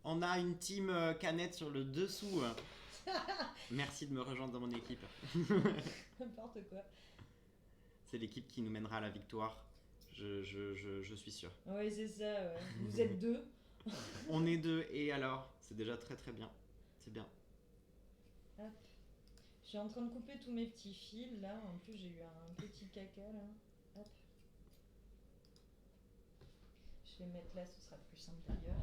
On a une team canette sur le dessous. Merci de me rejoindre dans mon équipe. N'importe quoi. C'est l'équipe qui nous mènera à la victoire. Je suis sûr. Oui, c'est ça, ouais. Vous êtes deux. On est deux et alors, c'est déjà très très bien. C'est bien. Hop. Je suis en train de couper tous mes petits fils là. En plus, j'ai eu un petit caca là. Hop. Je vais mettre là, ce sera plus simple d'ailleurs.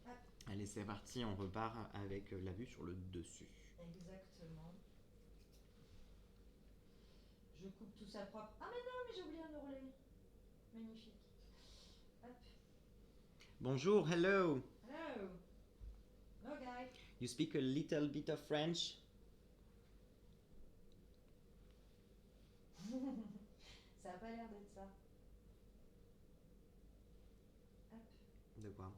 Hop. Allez, c'est parti, on repart avec la vue sur le dessus. Exactement. Je coupe tout ça propre. Ah mais non, mais j'ai oublié un ourlet. Magnifique. Hop. Bonjour, hello. Hello. Hello guy. You speak a little bit of French? Ça a pas l'air d'être ça. Hop. De quoi?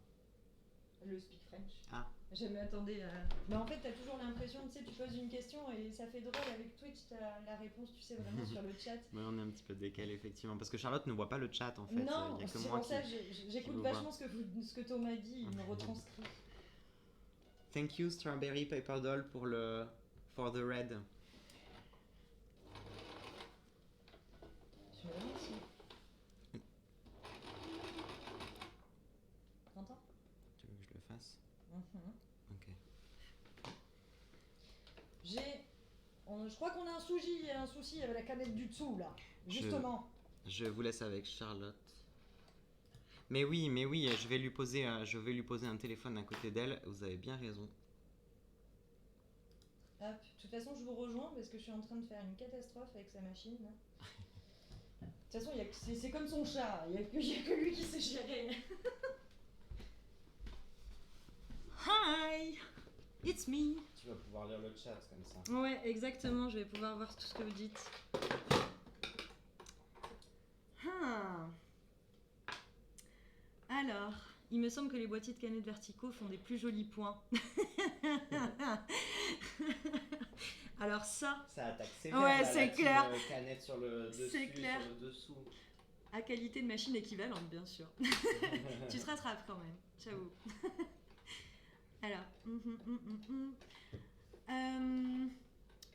Le speak French. Ah. Je m'attendais à. Mais en fait, t'as toujours l'impression, tu sais, tu poses une question et ça fait drôle avec Twitch, t'as la réponse, tu sais, vraiment sur le chat. Ouais, on est un petit peu décalé, effectivement. Parce que Charlotte ne voit pas le chat, en fait. Non, Il y a que c'est moi pour ça qui... j'écoute vous vachement ce que Thomas dit, il me retranscrit. Thank you, Strawberry Paper Doll, pour le For the red. Je vais là aussi. T'entends? Tu veux que je le fasse? Ok. Je crois qu'on a un souci avec la canette du dessous là. Justement. Je vous laisse avec Charlotte. Mais oui, je vais lui poser un téléphone à côté d'elle. Vous avez bien raison. Hop. De toute façon, je vous rejoins parce que je suis en train de faire une catastrophe avec sa machine. Là. De toute façon, c'est comme son chat. Il n'y a que lui qui sait gérer. Hi, it's me. Tu vas pouvoir lire le chat comme ça. Ouais, exactement. Je vais pouvoir voir tout ce que vous dites. Alors, il me semble que les boîtiers de canettes verticaux font des plus jolis points. Alors ça... Ça attaque sévère. Ouais, c'est clair. Canette sur le dessus, C'est clair. sur le dessous. À qualité de machine équivalente, bien sûr. Tu te rattrapes quand même, j'avoue. Alors...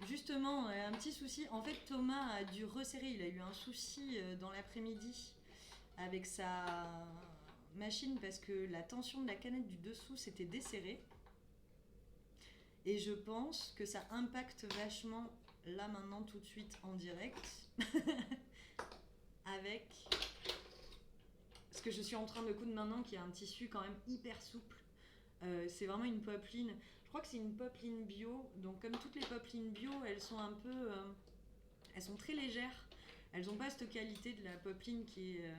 justement, un petit souci. En fait, Thomas a dû resserrer. Il a eu un souci dans l'après-midi avec sa machine parce que la tension de la canette du dessous s'était desserrée. Et je pense que ça impacte vachement, là maintenant, tout de suite, en direct. Avec ce que je suis en train de coudre maintenant, qui a un tissu quand même hyper souple. C'est vraiment une popeline. Je crois que c'est une popeline bio. Donc comme toutes les popelines bio, elles sont un peu... elles sont très légères. Elles n'ont pas cette qualité de la popeline qui est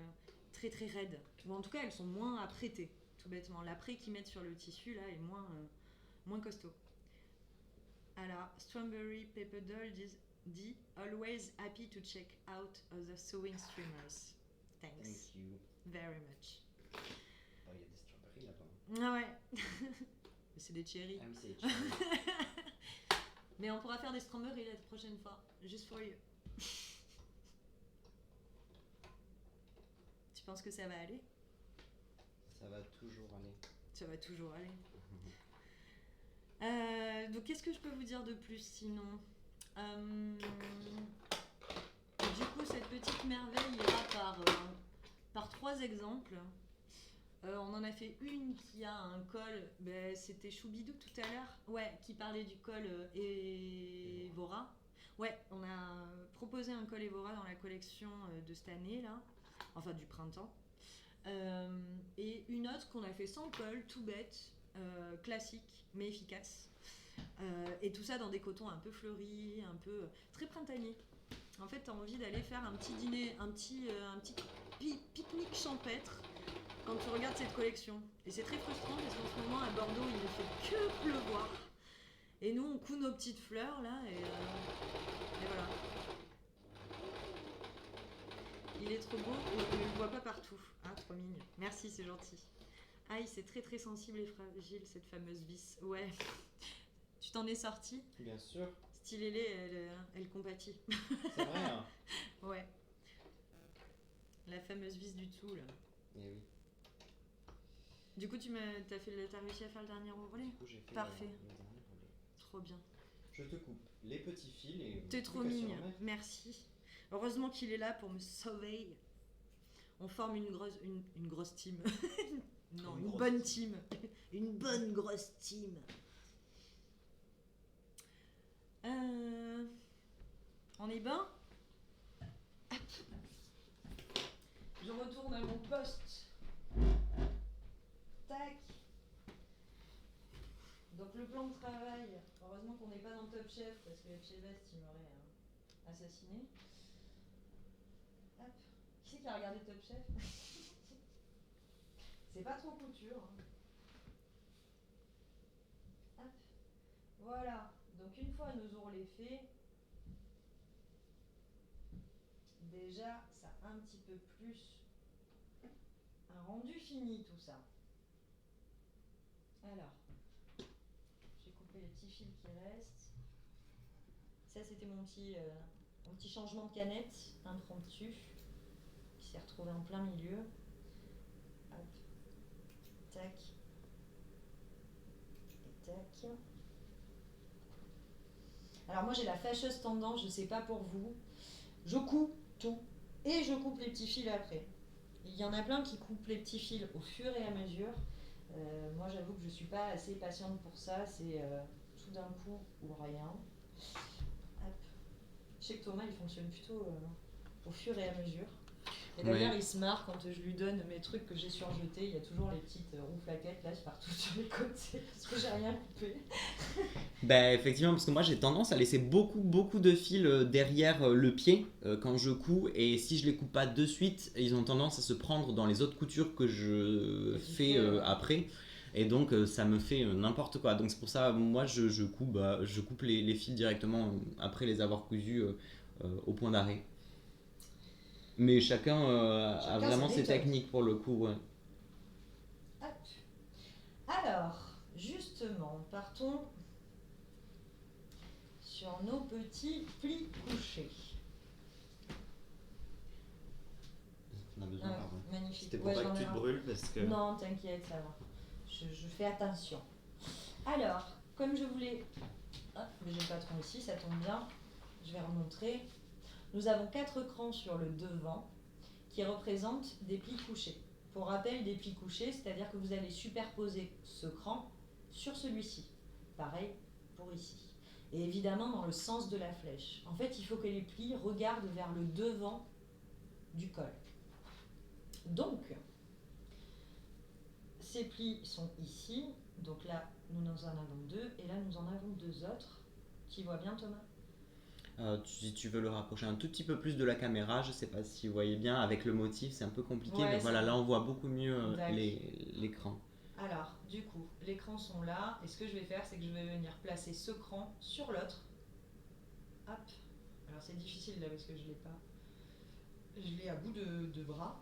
très très raide. Ou en tout cas, elles sont moins apprêtées, tout bêtement. L'apprêt qu'ils mettent sur le tissu, là, est moins costaud. Alors, Strawberry Paper Doll dit « Always happy to check out other sewing streamers. Thanks. Thank you. Very much. » Oh, il y a des strawberries là-bas. Ah ouais. Mais c'est des cherries. Ah oui, c'est des cherries. Mais on pourra faire des strawberries la prochaine fois. Just for you. Tu penses que ça va aller? Ça va toujours aller. Ça va toujours aller. Donc qu'est-ce que je peux vous dire de plus sinon? Du coup, cette petite merveille ira par 3 exemples. On en a fait une qui a un col, c'était Choubidou tout à l'heure, ouais, qui parlait du col Evora. Ouais, on a proposé un col Evora dans la collection de cette année là, enfin du printemps. Et une autre qu'on a fait sans col, tout bête, classique mais efficace. Et tout ça dans des cotons un peu fleuris, un peu très printanier. En fait, t'as envie d'aller faire un petit dîner, un petit pique-nique champêtre quand tu regardes cette collection. Et c'est très frustrant parce qu'en ce moment à Bordeaux, il ne fait que pleuvoir. Et nous, on coud nos petites fleurs là et voilà. Il est trop beau et on ne le voit pas partout. Ah, trop mignon. Merci, c'est gentil. Aïe, c'est très très sensible et fragile cette fameuse vis. Ouais. Tu t'en es sortie? Bien sûr. Stylélé, elle compatit. C'est vrai, hein? Ouais. La fameuse vis du dessous, là. Eh oui. Du coup, t'as réussi à faire le dernier relais? Du coup, j'ai fait Parfait. le dernier relais. Trop bien. Je te coupe les petits fils et... T'es trop mignon. Merci. Heureusement qu'il est là pour me sauver. On forme une grosse team. Non, une bonne team. Une bonne grosse team. On est bon? Je retourne à mon poste. Tac. Donc le plan de travail, heureusement qu'on n'est pas dans Top Chef parce que Chef Best il m'aurait assassiné. Hop. Qui c'est qui a regardé Top Chef? C'est pas trop couture. Hein. Hop. Voilà. Donc une fois nos ourlets faits, déjà ça a un petit peu plus un rendu fini tout ça. Alors, j'ai coupé les petits fils qui restent. Ça c'était mon petit changement de canette impromptu qui s'est retrouvé en plein milieu. Hop. Tac. Et tac. Alors moi j'ai la fâcheuse tendance, je sais pas pour vous, je coupe tout et je coupe les petits fils après. Il y en a plein qui coupent les petits fils au fur et à mesure. Moi j'avoue que je suis pas assez patiente pour ça, c'est tout d'un coup ou rien. Hop. Je sais que Thomas il fonctionne plutôt au fur et à mesure. Et d'ailleurs, il se marre quand je lui donne mes trucs que j'ai surjetés. Il y a toujours les petites rouflaquettes là, partout sur les côtés parce que j'ai rien coupé. Ben, effectivement, parce que moi j'ai tendance à laisser beaucoup de fils derrière le pied quand je couds, et si je les coupe pas de suite, ils ont tendance à se prendre dans les autres coutures que je fais après, et donc ça me fait n'importe quoi. Donc c'est pour ça, moi je coupe les fils directement après les avoir cousus au point d'arrêt. Mais chacun a vraiment ses techniques pour le coup. Ouais. Hop. Alors, justement, partons sur nos petits plis couchés. On a besoin, pardon. Magnifique. C'était pour pas que tu te brûles parce que... Non, t'inquiète, ça va. Je fais attention. Alors, comme je voulais... Hop, mais j'ai le patron ici, ça tombe bien. Je vais remontrer. Nous avons 4 crans sur le devant qui représentent des plis couchés. Pour rappel, des plis couchés, c'est-à-dire que vous allez superposer ce cran sur celui-ci. Pareil pour ici. Et évidemment dans le sens de la flèche. En fait, il faut que les plis regardent vers le devant du col. Donc, ces plis sont ici. Donc là, nous en avons 2. Et là, nous en avons 2 autres. Tu vois bien, Thomas ? Si tu veux le rapprocher un tout petit peu plus de la caméra, je sais pas si vous voyez bien, avec le motif c'est un peu compliqué, Ouais, mais voilà, là on voit beaucoup mieux l'écran. Alors, du coup, les crans sont là, et ce que je vais faire, c'est que je vais venir placer ce cran sur l'autre. Hop. Alors c'est difficile là parce que je l'ai pas. Je l'ai à bout de bras.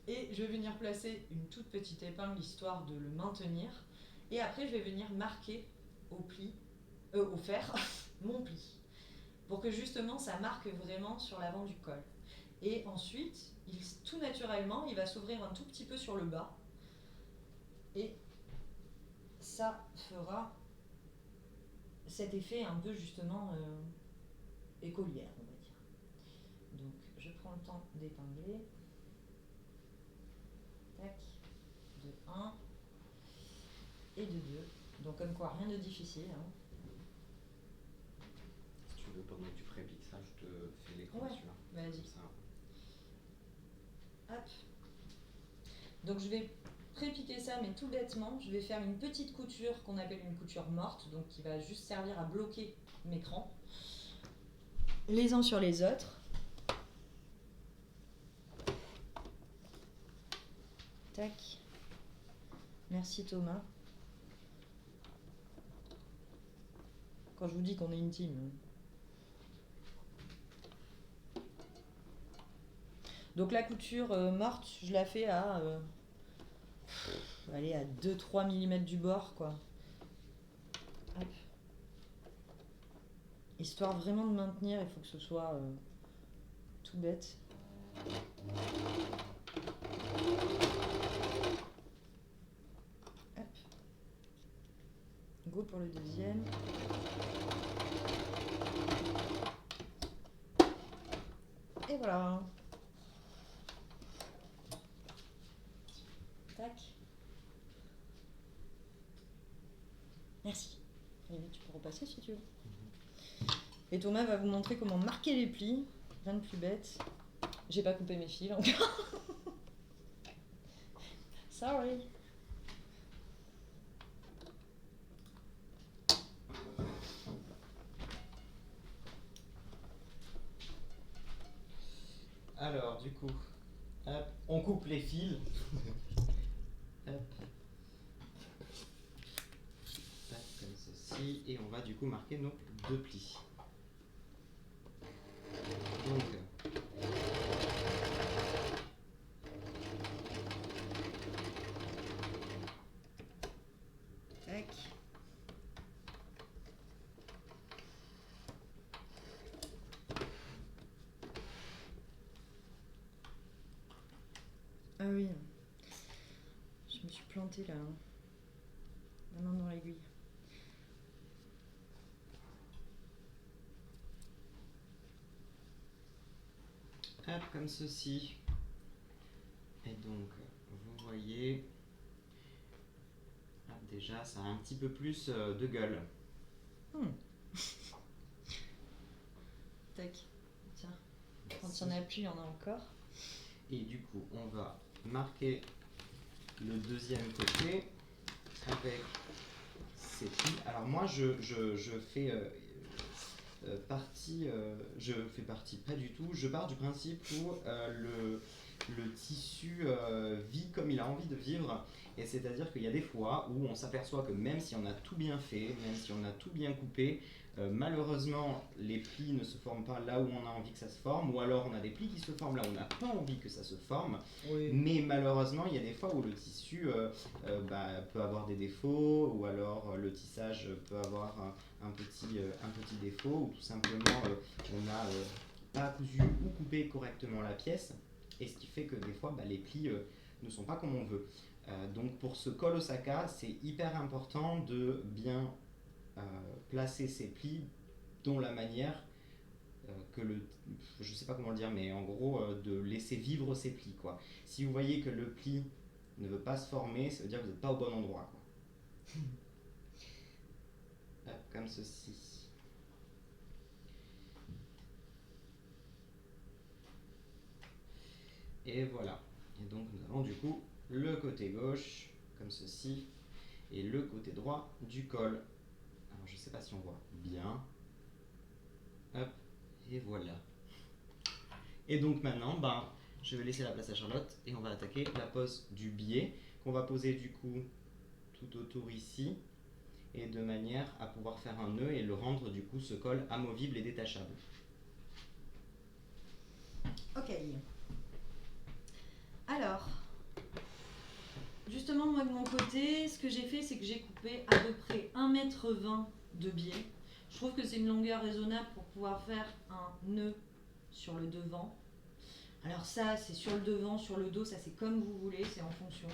Et je vais venir placer une toute petite épingle histoire de le maintenir. Et après, je vais venir marquer au fer, mon pli. Pour que justement ça marque vraiment sur l'avant du col. Et ensuite, tout naturellement, il va s'ouvrir un tout petit peu sur le bas. Et ça fera cet effet un peu justement écolière, on va dire. Donc je prends le temps d'épingler. Tac. De 1 et de 2. Donc comme quoi, rien de difficile. Hein. Si tu veux, pendant que tu prépiques ça, je te fais l'écran celui-là. Vas-y. Hop. Donc je vais prépiquer ça, mais tout bêtement. Je vais faire une petite couture qu'on appelle une couture morte, donc qui va juste servir à bloquer mes crans. Les uns sur les autres. Tac. Merci Thomas. Quand je vous dis qu'on est intime. Donc la couture morte, je la fais à allez, à 2-3 mm du bord, quoi. Hop. Histoire vraiment de maintenir, il faut que ce soit tout bête. Hop. Go pour le deuxième. Et voilà. Tac. Merci. Tu peux repasser si tu veux. Et Thomas va vous montrer comment marquer les plis. Rien de plus bête. J'ai pas coupé mes fils encore. Sorry. Alors, du coup, hop, on coupe les fils. Hop. Tac, comme ceci. Et on va du coup marquer nos 2 plis. Donc, Tac. Ah oui. Je me suis plantée là. La main dans l'aiguille. Hop, comme ceci. Et donc, vous voyez, hop, déjà, ça a un petit peu plus de gueule. Tac. Tiens, quand il n'y en a plus, il y en a encore. Et du coup, on va marquer le deuxième côté avec ces plis. Alors moi, je fais je fais partie pas du tout. Je pars du principe où le tissu vit comme il a envie de vivre. Et c'est-à-dire qu'il y a des fois où on s'aperçoit que même si on a tout bien fait, même si on a tout bien coupé, malheureusement, les plis ne se forment pas là où on a envie que ça se forme, ou alors on a des plis qui se forment là où on n'a pas envie que ça se forme. Oui. Mais malheureusement, il y a des fois où le tissu peut avoir des défauts, ou alors le tissage peut avoir un petit défaut, ou tout simplement on n'a pas cousu ou coupé correctement la pièce, et ce qui fait que des fois les plis ne sont pas comme on veut. Donc pour ce col Osaka, c'est hyper important de bien placer ses plis dont la manière je sais pas comment le dire, mais en gros de laisser vivre ses plis quoi. Si vous voyez que le pli ne veut pas se former, ça veut dire que vous n'êtes pas au bon endroit quoi. Hop, comme ceci. Et voilà. Et donc nous avons du coup le côté gauche comme ceci et le côté droit du col. Alors je sais pas si on voit bien. Hop, et voilà. Et donc maintenant, je vais laisser la place à Charlotte et on va attaquer la pose du biais qu'on va poser du coup tout autour ici et de manière à pouvoir faire un nœud et le rendre du coup ce col amovible et détachable. Ok. Alors, justement, moi de mon côté, ce que j'ai fait, c'est que j'ai coupé à peu près 1,20 m de biais. Je trouve que c'est une longueur raisonnable pour pouvoir faire un nœud sur le devant. Alors ça, c'est sur le devant, sur le dos, ça c'est comme vous voulez, c'est en fonction.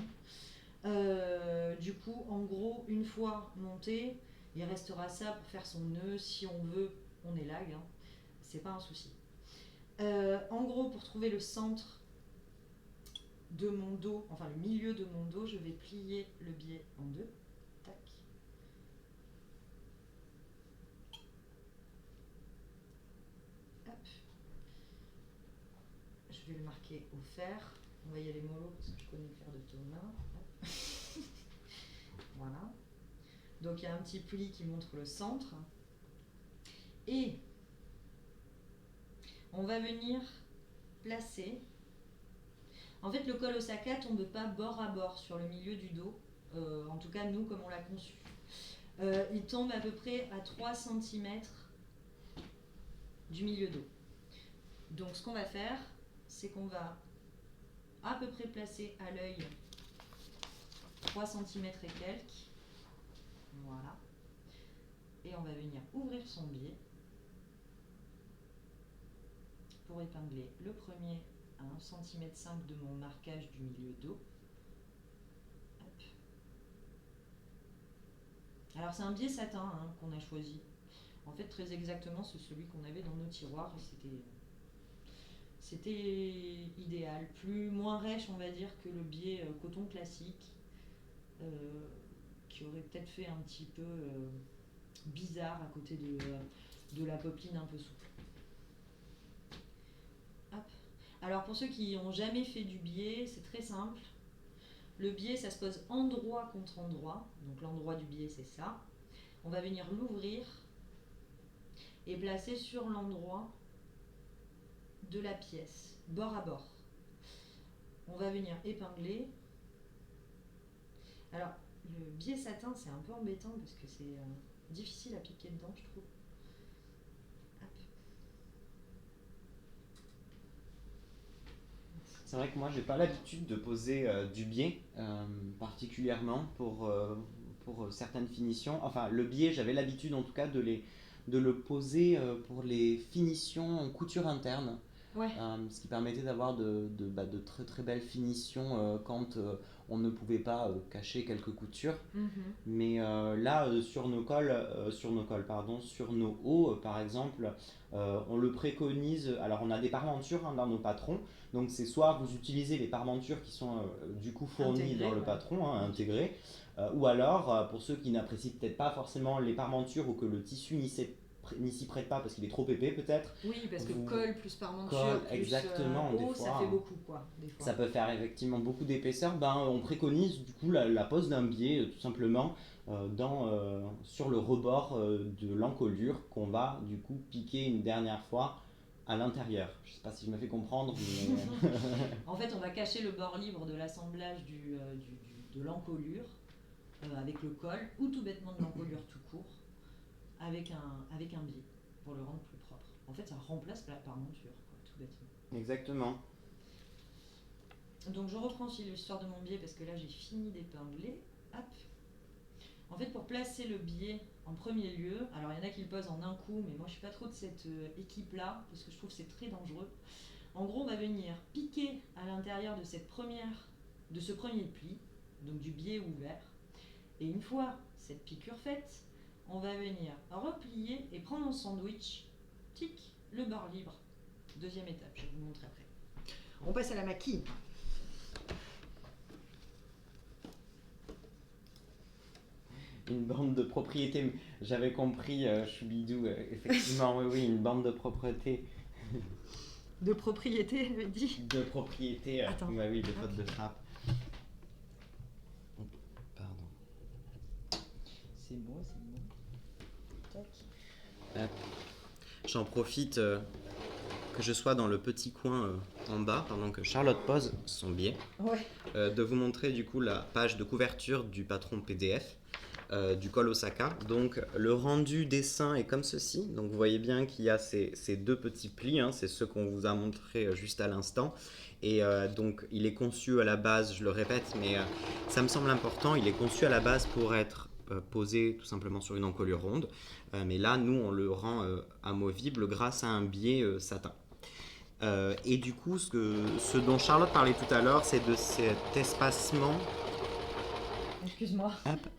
Du coup, en gros, une fois monté, il restera ça pour faire son nœud. Si on veut, on élague, hein. C'est pas un souci. En gros, pour trouver le centre de mon dos, enfin le milieu de mon dos, je vais plier le biais en deux. Tac. Hop. Je vais le marquer au fer. On va y aller mollo parce que je connais le fer de Thomas. Voilà. Donc il y a un petit pli qui montre le centre. Et on va venir placer. En fait, le col Osaka tombe pas bord à bord sur le milieu du dos. En tout cas, nous, comme on l'a conçu. Il tombe à peu près à 3 cm du milieu dos. Donc, ce qu'on va faire, c'est qu'on va à peu près placer à l'œil 3 cm et quelques. Voilà. Et on va venir ouvrir son biais pour épingler le premier à 1,5 cm de mon marquage du milieu dos. Hop. Alors c'est un biais satin qu'on a choisi. En fait très exactement c'est celui qu'on avait dans nos tiroirs et c'était idéal. Moins rêche on va dire que le biais coton classique qui aurait peut-être fait un petit peu bizarre à côté de la popeline un peu souple. Hop. Alors pour ceux qui n'ont jamais fait du biais, c'est très simple. Le biais, ça se pose endroit contre endroit. Donc l'endroit du biais, c'est ça. On va venir l'ouvrir et placer sur l'endroit de la pièce, bord à bord. On va venir épingler. Alors, le biais satin, c'est un peu embêtant parce que c'est difficile à piquer dedans, je trouve. C'est vrai que moi j'ai pas l'habitude de poser du biais particulièrement pour certaines finitions. Enfin le biais j'avais l'habitude en tout cas de le poser pour les finitions en couture interne. Ouais. Ce qui permettait d'avoir de très très belles finitions quand on ne pouvait pas cacher quelques coutures. Mais là, sur nos hauts, par exemple, on le préconise. Alors, on a des parmentures dans nos patrons. Donc, c'est soit vous utilisez les parmentures qui sont du coup fournies Intégrées, dans le ouais. patron, intégrées, ou alors, pour ceux qui n'apprécient peut-être pas forcément les parmentures ou que le tissu n'y s'y prête pas parce qu'il est trop épais, peut-être. Oui, parce que Vous- colle plus parmenture Colle, plus exactement, des haut, ça fois, fait beaucoup quoi, des fois. ça peut faire effectivement beaucoup d'épaisseur. On préconise du coup la pose d'un biais tout simplement sur le rebord de l'encolure qu'on va du coup piquer une dernière fois à l'intérieur. Je sais pas si je me fais comprendre, mais En fait, on va cacher le bord libre de l'assemblage de l'encolure avec le col ou tout bêtement de l'encolure tout court avec un biais pour le rendre plus propre. En fait, ça remplace la parmenture, quoi, tout bêtement. exactement. Donc je reprends aussi l'histoire de mon biais parce que là j'ai fini d'épingler. Hop. En fait, pour placer le biais en premier lieu, alors il y en a qui le posent en un coup, mais moi je suis pas trop de cette équipe-là parce que je trouve que c'est très dangereux. En gros, on va venir piquer à l'intérieur de ce premier pli, donc du biais ouvert. Et une fois cette piqûre faite, on va venir replier et prendre en sandwich, tic, le bord libre. Deuxième étape, je vais vous montrer après. On passe à la maquille. Une bande de propriété, j'avais compris, Choubidou, effectivement, oui, une bande de propreté. De propriété, elle dit. De propriété, Attends. bah oui, de faute de frappe. Pardon. C'est bon. Tac. J'en profite que je sois dans le petit coin en bas pendant que Charlotte pose son biais, Ouais. de vous montrer du coup la page de couverture du patron PDF du col Osaka. Donc le rendu dessin est comme ceci. Donc vous voyez bien qu'il y a ces deux petits plis, c'est ceux qu'on vous a montré juste à l'instant. Et donc il est conçu à la base, je le répète, mais ça me semble important, il est conçu à la base pour être posé tout simplement sur une encolure ronde. Mais là, nous, on le rend amovible grâce à un biais satin. Et du coup, ce dont Charlotte parlait tout à l'heure, c'est de cet espacement. Excuse-moi.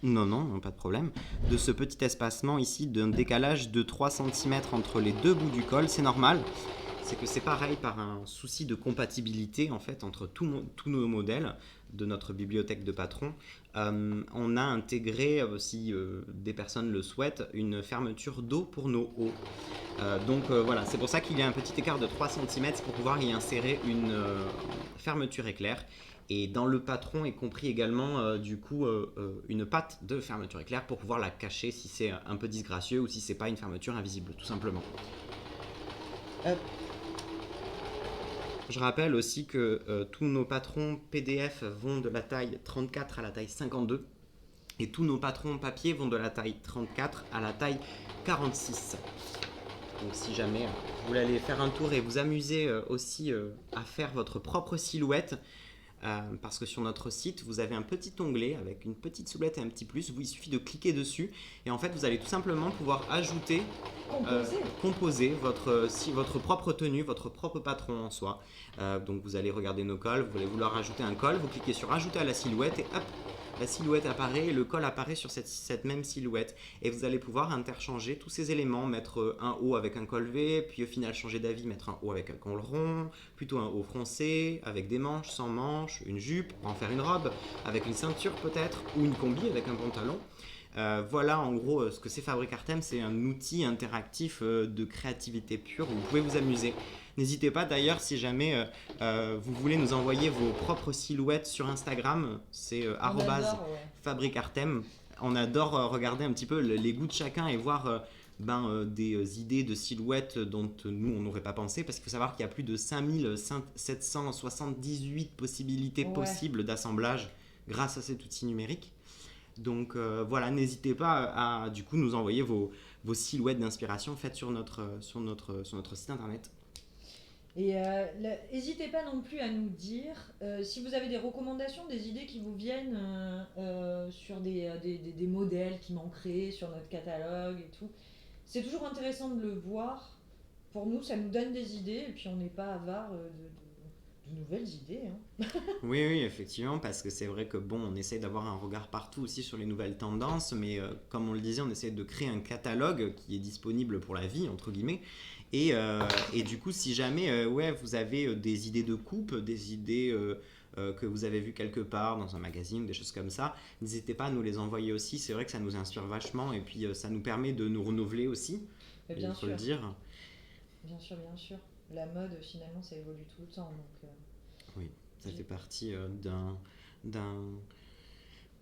Non, pas de problème. De ce petit espacement ici, d'un décalage de 3 cm entre les deux bouts du col, c'est normal. C'est que c'est pareil par un souci de compatibilité en fait entre tous nos modèles de notre bibliothèque de patrons. On a intégré, si des personnes le souhaitent, une fermeture d'eau pour nos hauts. Donc voilà, c'est pour ça qu'il y a un petit écart de 3 cm pour pouvoir y insérer une fermeture éclair. Et dans le patron est compris également une patte de fermeture éclair pour pouvoir la cacher si c'est un peu disgracieux ou si c'est pas une fermeture invisible, tout simplement. Je rappelle aussi que tous nos patrons PDF vont de la taille 34 à la taille 52 et tous nos patrons papier vont de la taille 34 à la taille 46. Donc si jamais vous voulez aller faire un tour et vous amuser aussi à faire votre propre silhouette, parce que sur notre site, vous avez un petit onglet avec une petite silhouette et un petit plus. Il suffit de cliquer dessus et en fait, vous allez tout simplement pouvoir ajouter, composer votre propre tenue, votre propre patron en soi. Donc vous allez regarder nos cols, vous allez vouloir ajouter un col, vous cliquez sur ajouter à la silhouette et hop, la silhouette apparaît et le col apparaît sur cette même silhouette. Et vous allez pouvoir interchanger tous ces éléments, mettre un haut avec un col V, puis au final changer d'avis, mettre un haut avec un col rond, plutôt un haut froncé, avec des manches, sans manches, une jupe, en faire une robe, avec une ceinture peut-être, ou une combi avec un pantalon. Voilà en gros ce que c'est Fabric Artem, c'est un outil interactif de créativité pure où vous pouvez vous amuser. N'hésitez pas d'ailleurs si jamais vous voulez nous envoyer vos propres silhouettes sur Instagram, c'est @fabricartem. On adore regarder un petit peu les goûts de chacun et voir des idées de silhouettes dont nous on n'aurait pas pensé, parce qu'il faut savoir qu'il y a plus de 5778 possibilités possibles d'assemblage grâce à cet outil numérique. Donc voilà, n'hésitez pas à du coup nous envoyer vos silhouettes d'inspiration faites sur notre site internet. Et n'hésitez pas non plus à nous dire si vous avez des recommandations, des idées qui vous viennent sur des modèles qui manqueraient sur notre catalogue et tout. C'est toujours intéressant de le voir pour nous, ça nous donne des idées et puis on n'est pas avare de nouvelles idées. Hein. Oui, oui, effectivement, parce que c'est vrai que bon, on essaie d'avoir un regard partout aussi sur les nouvelles tendances, mais comme on le disait, on essaie de créer un catalogue qui est disponible pour la vie, entre guillemets. Et du coup, si jamais ouais, vous avez des idées de coupe, des idées que vous avez vues quelque part dans un magazine, des choses comme ça, n'hésitez pas à nous les envoyer aussi. C'est vrai que ça nous inspire vachement et puis ça nous permet de nous renouveler aussi, Mais il bien faut sûr, le dire. bien sûr, bien sûr. La mode, finalement, ça évolue tout le temps. Donc, Oui, ça J'ai- fait partie d'un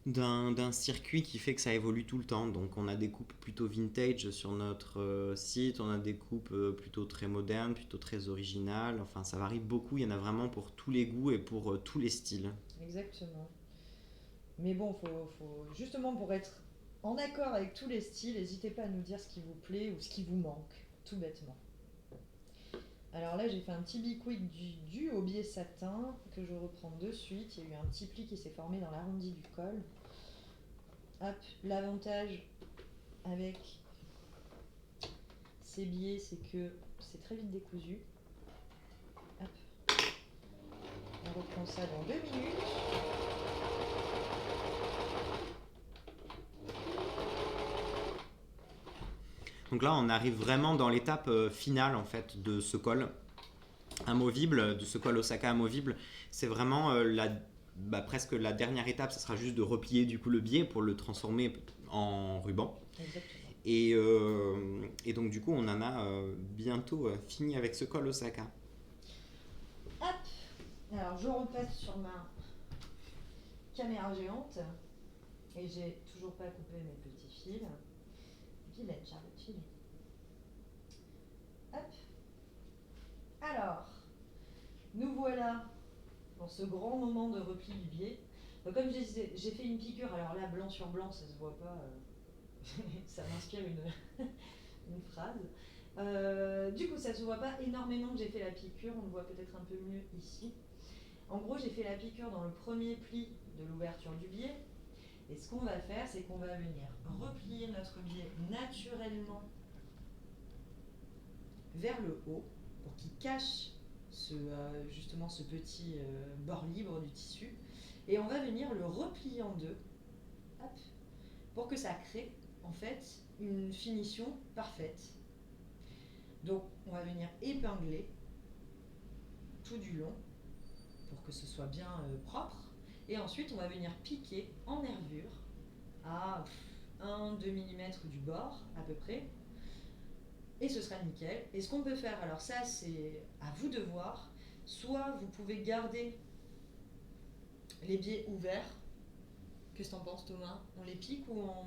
d'un circuit qui fait que ça évolue tout le temps. Donc on a des coupes plutôt vintage sur notre site, on a des coupes plutôt très modernes, plutôt très originales. Enfin, ça varie beaucoup, il y en a vraiment pour tous les goûts et pour tous les styles. exactement. Mais bon, justement pour être en accord avec tous les styles, n'hésitez pas à nous dire ce qui vous plaît ou ce qui vous manque, tout bêtement. Alors là, j'ai fait un petit biquick du au biais satin que je reprends de suite. Il y a eu un petit pli qui s'est formé dans l'arrondi du col. Hop, l'avantage avec ces biais, c'est que c'est très vite décousu. Hop, on reprend ça dans 2 minutes. Donc là, on arrive vraiment dans l'étape finale en fait de ce col amovible, de ce col Osaka amovible. C'est vraiment presque la dernière étape, ce sera juste de replier du coup le biais pour le transformer en ruban. Exactement. Et donc du coup, on en a bientôt fini avec ce col Osaka. Hop, alors je repasse sur ma caméra géante et j'ai toujours pas coupé mes petits fils. Vilaine Charlotte, vilaine. Hop. Alors, nous voilà dans ce grand moment de repli du biais. Donc, comme je disais, j'ai fait une piqûre. Alors là, blanc sur blanc, ça se voit pas. Ça m'inspire une phrase. Du coup, ça se voit pas énormément que j'ai fait la piqûre. On le voit peut-être un peu mieux ici. En gros, j'ai fait la piqûre dans le premier pli de l'ouverture du biais. Et ce qu'on va faire, c'est qu'on va venir replier notre biais naturellement vers le haut pour qu'il cache justement ce petit bord libre du tissu. Et on va venir le replier en deux, hop, pour que ça crée en fait une finition parfaite. Donc on va venir épingler tout du long pour que ce soit bien propre. Et ensuite on va venir piquer en nervure à 1-2 mm du bord à peu près. Et ce sera nickel. Et ce qu'on peut faire, alors ça c'est à vous de voir, soit vous pouvez garder les biais ouverts. Qu'est-ce que t'en penses Thomas? On les pique ou on...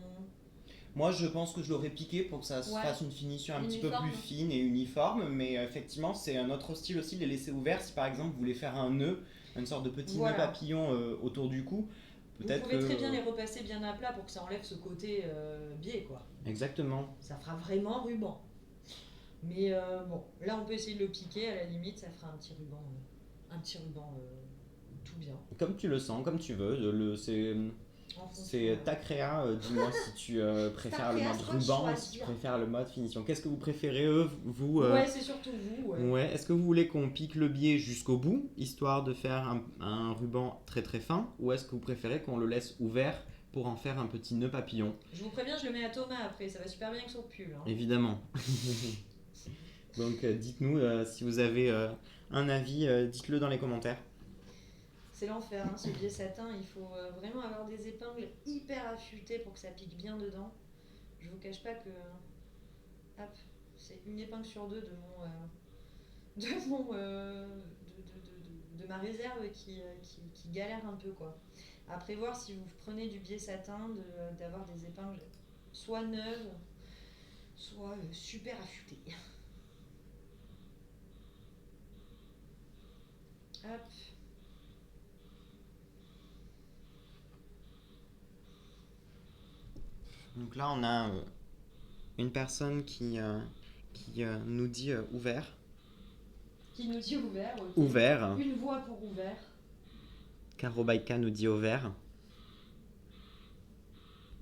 Moi, je pense que je l'aurais piqué pour que ça se Ouais. fasse une finition un petit peu Uniforme. plus fine et uniforme. Mais effectivement, c'est un autre style aussi de les laisser ouverts. Si par exemple vous voulez faire un nœud, une sorte de petit Voilà. nœud papillon autour du cou, Vous peut-être pouvez que... très bien les repasser bien à plat pour que ça enlève ce côté biais quoi. Exactement. Ça fera vraiment ruban. Mais bon, là on peut essayer de le piquer, à la limite ça fera un petit ruban tout bien. Comme tu le sens, comme tu veux. En fonction, C'est ta créa. Dis-moi si tu préfères le créa, mode c'est toi de ruban ou si tu choisir. préfères le mode finition. Qu'est-ce que vous préférez, vous Ouais, c'est surtout vous. Ouais. Ouais, est-ce que vous voulez qu'on pique le biais jusqu'au bout, histoire de faire un ruban très très fin, ou est-ce que vous préférez qu'on le laisse ouvert pour en faire un petit nœud papillon? Je vous préviens, je le mets à Thomas après, ça va super bien avec son pull. Hein. Évidemment. Donc dites-nous si vous avez un avis, dites-le dans les commentaires. C'est l'enfer, hein, ce biais satin, il faut vraiment avoir des épingles hyper affûtées pour que ça pique bien dedans. Je vous cache pas que hop, c'est une épingle sur deux de ma réserve qui galère un peu quoi. Après voir si vous prenez du biais satin, d'avoir des épingles soit neuves, soit super affûtées. Hop. Donc là, on a une personne qui nous dit ouvert. Qui nous dit ouvert. Okay. Ouvert. Une voix pour ouvert. Caro Baïka nous dit ouvert.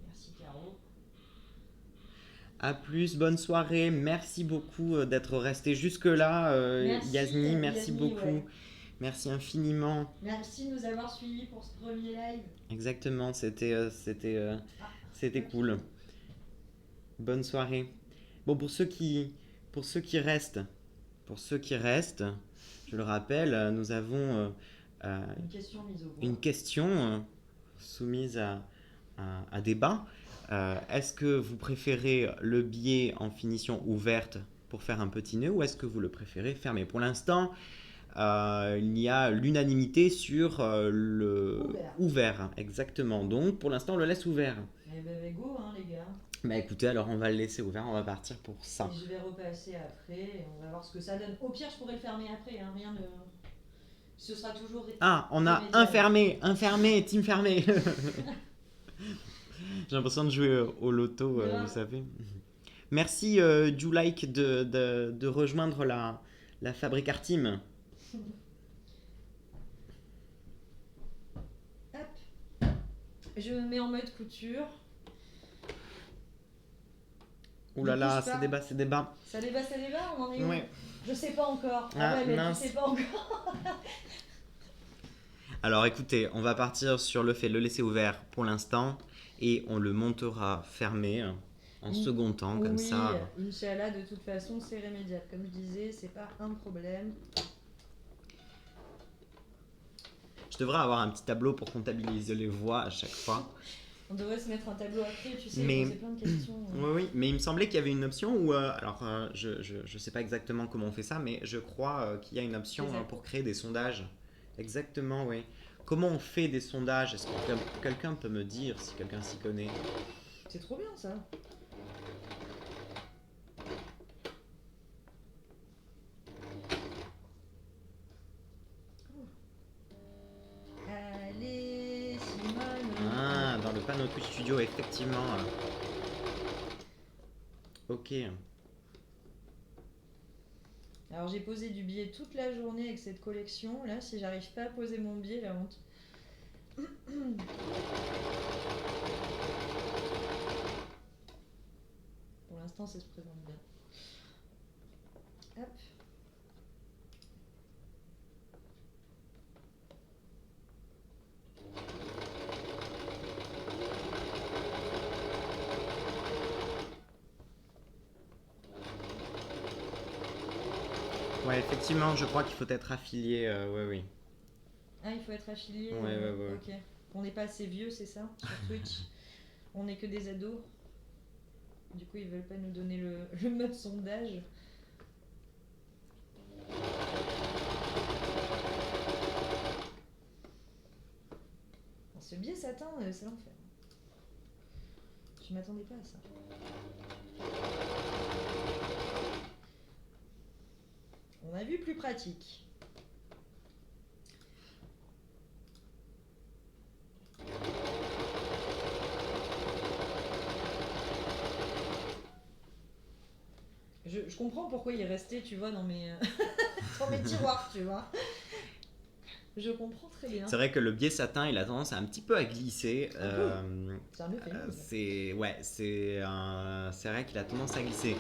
Merci Caro. À plus, bonne soirée. Merci beaucoup d'être resté jusque-là. Merci, Yasmine, merci Yasmine, beaucoup. ouais. Merci infiniment. Merci de nous avoir suivis pour ce premier live. Exactement, c'était cool. Bonne soirée. Bon, pour ceux qui restent, je le rappelle, nous avons Une question mise au bout. une question soumise à débat. Est-ce que vous préférez le biais en finition ouverte pour faire un petit nœud ou est-ce que vous le préférez fermé? Pour l'instant, il y a l'unanimité sur le ouvert. Exactement. Donc, pour l'instant, on le laisse ouvert. Eh ben, go, hein, les gars. Bah écoutez, alors on va le laisser ouvert, on va partir pour ça. Et je vais repasser après et on va voir ce que ça donne. Au pire, je pourrais le fermer après, hein, rien de. Ce sera toujours. Ah, on a un fermé, team fermé. J'ai l'impression de jouer au loto, vous savez. Merci, Julike, de rejoindre la Fabric Art Team. Hop. Je me mets en mode couture. Ouh là Ne là, bouge pas. c'est débat. Ça débat, on en est où? Ouais. Je sais pas encore. Ah, ouais, mais mince. tu sais pas encore. Alors écoutez, on va partir sur le fait de le laisser ouvert pour l'instant et on le montera fermé en second temps, comme oui, ça. Inch'Allah, de toute façon, c'est rémédiable. Comme je disais, c'est pas un problème. Je devrais avoir un petit tableau pour comptabiliser les voix à chaque fois. On devrait se mettre un tableau après, tu sais, Mais- poser plein de questions. Oui, mais il me semblait qu'il y avait une option où, je sais pas exactement comment on fait ça, mais je crois qu'il y a une option Des pour créer des sondages. Exactement, oui. Comment on fait des sondages? Est-ce que quelqu'un peut me dire si quelqu'un s'y connaît? C'est trop bien ça. Allez, Simone. Ah, dans le panneau Twitch Studio, effectivement. Ok. Alors j'ai posé du billet toute la journée avec cette collection. Là, si j'arrive pas à poser mon billet, la honte. Pour l'instant, ça se présente bien. Hop. Ouais, effectivement, je crois qu'il faut être affilié. Oui. Ah, il faut être affilié. Ouais. Ok. On n'est pas assez vieux, c'est ça, sur Twitch. On n'est que des ados. Du coup, ils veulent pas nous donner le mode sondage. Bon, ce biais satin, c'est l'enfer. Je m'attendais pas à ça. On a vu plus pratique. Je comprends pourquoi il est resté, tu vois, dans mes, dans mes tiroirs, tu vois. Je comprends très bien. C'est vrai que le biais satin, il a tendance à un petit peu à glisser. C'est un euphémisme. C'est vrai qu'il a tendance à glisser.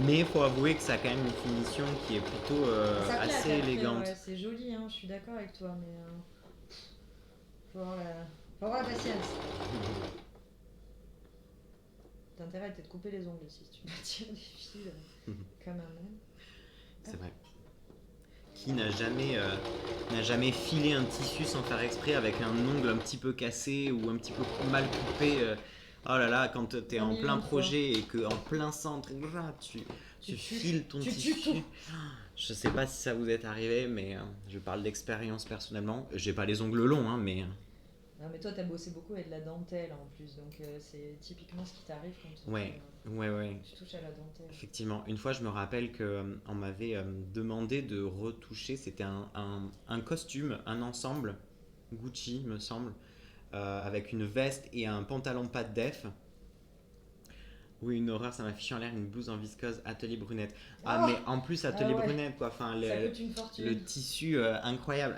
Mais il faut avouer que ça a quand même une finition qui est plutôt Ça claque assez après, élégante. ouais, c'est joli, hein, je suis d'accord avec toi, mais faut avoir la patience. T'as intérêt à peut-être couper les ongles aussi, si tu dois tirer des fils comme un homme. C'est vrai. Qui n'a jamais filé un tissu sans faire exprès avec un ongle un petit peu cassé ou un petit peu mal coupé oh là là, quand t'es en plein projet et que en plein centre, tu files ton tissu. Je sais pas si ça vous est arrivé, mais je parle d'expérience personnellement. J'ai pas les ongles longs, hein, mais... Non, mais toi, t'as bossé beaucoup avec de la dentelle en plus, donc c'est typiquement ce qui t'arrive quand Ouais. tu touches à la dentelle. Effectivement, une fois je me rappelle qu'on m'avait demandé de retoucher, c'était un costume, un ensemble, Gucci me semble, avec une veste et un pantalon de pâte def. Oui, une horreur, ça m'a fichu en l'air une blouse en viscose Atelier Brunette. Mais en plus Atelier ouais. Brunette quoi, enfin Ça coûte une fortune. le tissu incroyable.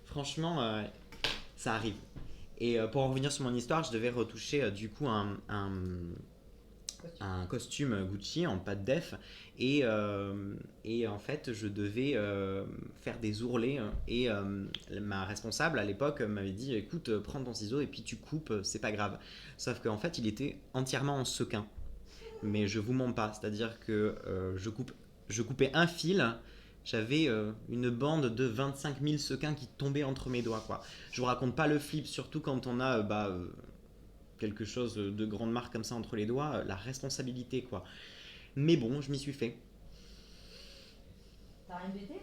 Franchement, ça arrive. Et pour en revenir sur mon histoire, je devais retoucher du coup un costume Gucci en pâte def et en fait je devais faire des ourlets et ma responsable à l'époque m'avait dit écoute prends ton ciseau et puis tu coupes, c'est pas grave. Sauf qu'en fait il était entièrement en sequin. Mais je vous mens pas, c'est-à-dire que je coupais un fil, j'avais une bande de 25 000 sequins qui tombaient entre mes doigts, quoi. Je vous raconte pas le flip, surtout quand on a quelque chose de grande marque comme ça entre les doigts, la responsabilité, quoi. Mais bon, je m'y suis fait. T'as rien pété?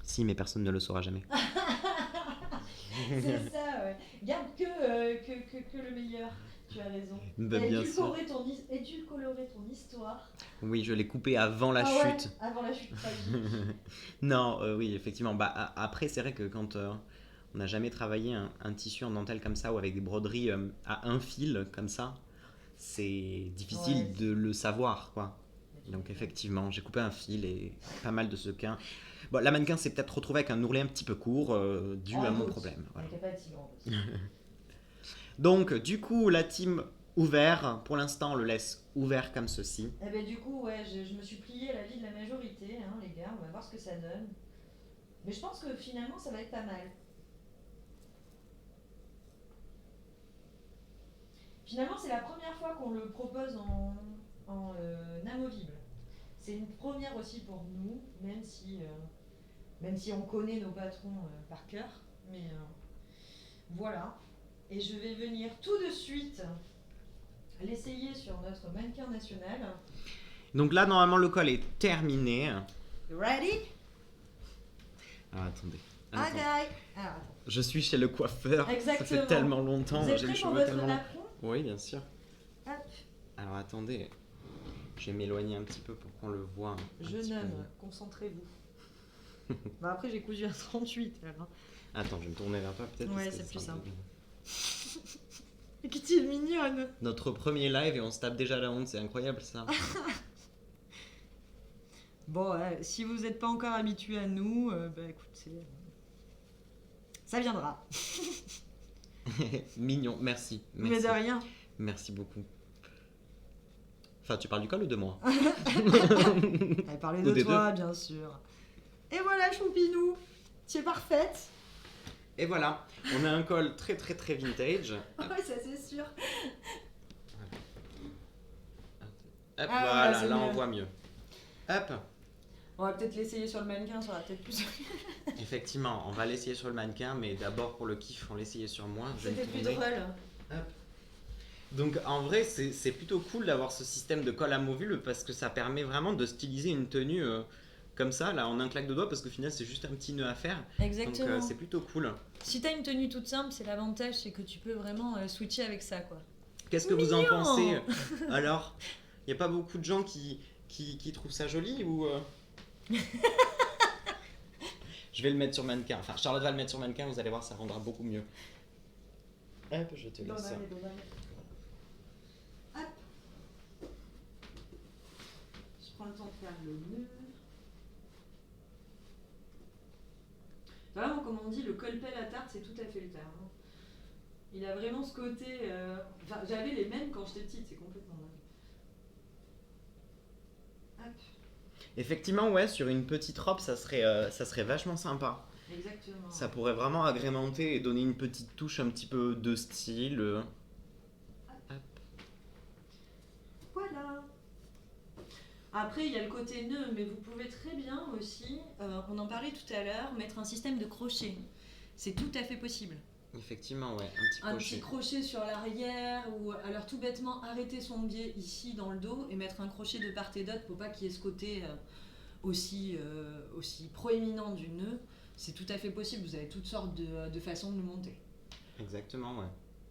Si, mais personne ne le saura jamais. C'est ça, ouais. Garde que le meilleur. Tu as raison. Bah, bien sûr. Édulcorer ton histoire. Oui, je l'ai coupé avant la Ouais, chute. avant la chute tragique. Non, oui, effectivement. Après, c'est vrai que quand on n'a jamais travaillé un tissu en dentelle comme ça ou avec des broderies à un fil comme ça, c'est difficile Ouais. de le savoir, quoi. Donc effectivement, j'ai coupé un fil et pas mal de sequins. Bon, la mannequin s'est peut-être retrouvée avec un ourlet un petit peu court dû à mon problème. Voilà. Elle n'était pas si grande aussi. Donc, du coup, la team ouvert. Pour l'instant, on le laisse ouvert comme ceci. Eh ben du coup, ouais, je me suis pliée à l'avis de la majorité, hein, les gars. On va voir ce que ça donne. Mais je pense que finalement, ça va être pas mal. Finalement, c'est la première fois qu'on le propose en amovible. C'est une première aussi pour nous, même si on connaît nos patrons par cœur. Mais voilà. Et je vais venir tout de suite l'essayer sur notre mannequin national. Donc là, normalement, le col est terminé. Ready? Ah, attendez. Ok. Alors, attends. Je suis chez le coiffeur. Ça Exactement. fait tellement longtemps. Vous êtes J'ai prêts les pour cheveux votre tellement longs. napperon? Oui, bien sûr. Hop. Alors attendez, je vais m'éloigner un petit peu pour qu'on le voit. un petit Jeune homme, peu. concentrez-vous. Bah après, j'ai cousu un 38. Alors. Attends, je vais me tourner vers toi peut-être. Ouais, parce que c'est plus ça- simple. Mais qui est mignonne! Notre premier live et on se tape déjà la honte, c'est incroyable ça. Bon, si vous n'êtes pas encore habitué à nous, bah écoute, ça viendra. Mignon, merci. Mais Merci. de rien. Merci beaucoup. Enfin, tu parles du col ou de moi? Elle parlait Ou de des toi, bien sûr. Et voilà, Choupinou, tu es parfaite. Et voilà, on a un col très très très vintage. Ouais, ça c'est sûr. Hop, Ah, voilà, bah, c'est là on mieux. voit mieux. Hop, On va peut-être l'essayer sur le mannequin, ça aura peut-être plus. effectivement, on va l'essayer sur le mannequin, mais d'abord pour le kiff, on l'essayait sur moi. Je vais C'était me plus tourner. drôle. Hop. Donc en vrai, c'est plutôt cool d'avoir ce système de col amovible parce que ça permet vraiment de styliser une tenue comme ça, là, en un claque de doigts, parce qu'au final, c'est juste un petit nœud à faire. Exactement. Donc c'est plutôt cool. Si t'as une tenue toute simple, c'est l'avantage, c'est que tu peux vraiment switcher avec ça, quoi. Qu'est-ce que vous en Mignon. pensez alors? Il n'y a pas beaucoup de gens qui trouvent ça joli ou Je vais le mettre sur mannequin. Enfin, Charlotte va le mettre sur mannequin, vous allez voir, ça rendra beaucoup mieux. Hop, je te laisse ça. Hop. Je prends le temps de faire le nœud. Vraiment, comme on dit, le colpel à tarte, c'est tout à fait le terme. hein. Il a vraiment ce côté. Enfin, j'avais les mêmes quand j'étais petite, c'est complètement dingue. Hop, Effectivement, ouais, sur une petite robe, ça serait vachement sympa. exactement. Ça pourrait vraiment agrémenter et donner une petite touche un petit peu de style. Voilà. Après, il y a le côté nœud, mais vous pouvez très bien aussi, on en parlait tout à l'heure, mettre un système de crochet. C'est tout à fait possible. Effectivement, ouais, Un un petit petit crochet. crochet sur l'arrière, ou alors tout bêtement arrêter son biais ici dans le dos et mettre un crochet de part et d'autre pour pas qu'il y ait ce côté aussi proéminent du nœud. C'est tout à fait possible, vous avez toutes sortes de façons de le monter. Exactement, ouais.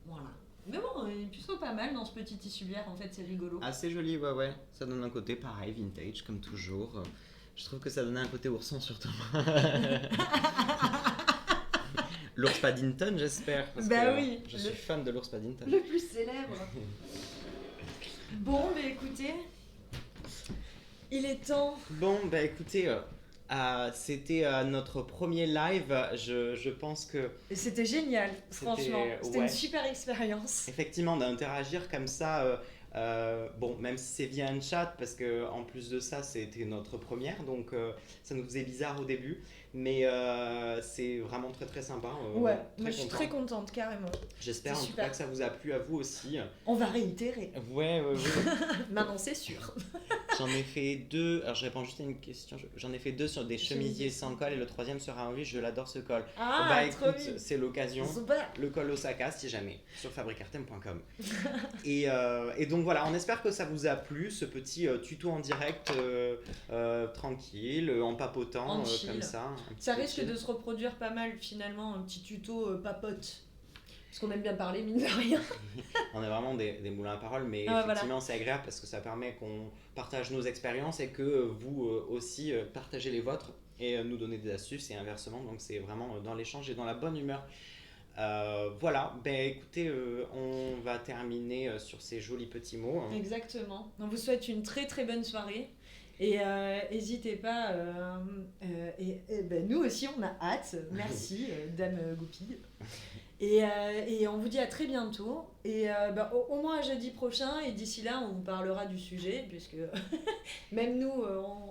Voilà. Mais bon, il est plutôt pas mal dans ce petit tissulière, en fait, c'est rigolo. Assez joli, ouais, ouais. Ça donne un côté pareil, vintage, comme toujours. Je trouve que ça donnait un côté ourson surtout. L'ours Paddington, j'espère. Parce Bah que oui, je suis fan de l'ours Paddington. Le plus célèbre. Bon, mais écoutez, il est temps. Bon, bah écoutez, c'était notre premier live. Je pense que Et c'était génial, franchement. C'était ouais. une super expérience. effectivement d'interagir comme ça Bon, même si c'est via un chat, parce que en plus de ça, c'était notre première, donc ça nous faisait bizarre au début, mais c'est vraiment très très sympa. Ouais, très moi je suis content. très contente, carrément. J'espère en c'est tout super. cas que ça vous a plu à vous aussi. On va réitérer. Ouais. Maintenant, c'est sûr. J'en ai fait 2. Alors je réponds juste à une question. J'en ai fait 2 sur des chemisiers sans col et le troisième sera en vie. Je l'adore ce col. Ah, Bah trop écoute, bien. c'est l'occasion. Super. Le col Osaka si jamais sur fabricartem.com. et donc voilà, on espère que ça vous a plu ce petit tuto en direct tranquille, en papotant En chill. comme ça. Ça risque de se reproduire pas mal finalement, un petit tuto papote. Parce qu'on aime bien parler, mine de rien. On a vraiment des moulins à parole, mais Ah, effectivement c'est agréable parce que ça permet qu'on partage nos expériences et que vous aussi partagez les vôtres et nous donner des astuces et inversement. Donc c'est vraiment dans l'échange et dans la bonne humeur. Voilà, ben écoutez, on va terminer sur ces jolis petits mots. Hein. Exactement. On vous souhaite une très très bonne soirée. Et n'hésitez pas, et ben, nous aussi on a hâte, merci Dame Goupille. Et on vous dit à très bientôt, et ben, au moins à jeudi prochain, et d'ici là on vous parlera du sujet, puisque même nous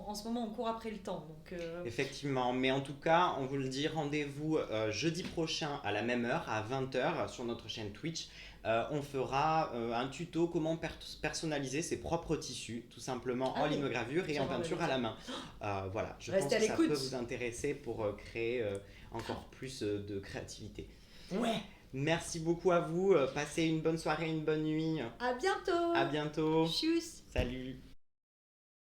en ce moment on court après le temps. Donc, Effectivement, mais en tout cas, on vous le dit, rendez-vous jeudi prochain à la même heure, à 20h, sur notre chaîne Twitch. On fera un tuto comment personnaliser ses propres tissus, tout simplement en oui. linogravure et en peinture à la main. Voilà, je pense Restez à que ça peut l'écoute. vous intéresser pour créer encore plus de créativité. Ouais. Merci beaucoup à vous, passez une bonne soirée, une bonne nuit. À bientôt. À bientôt. Tchuss. Salut.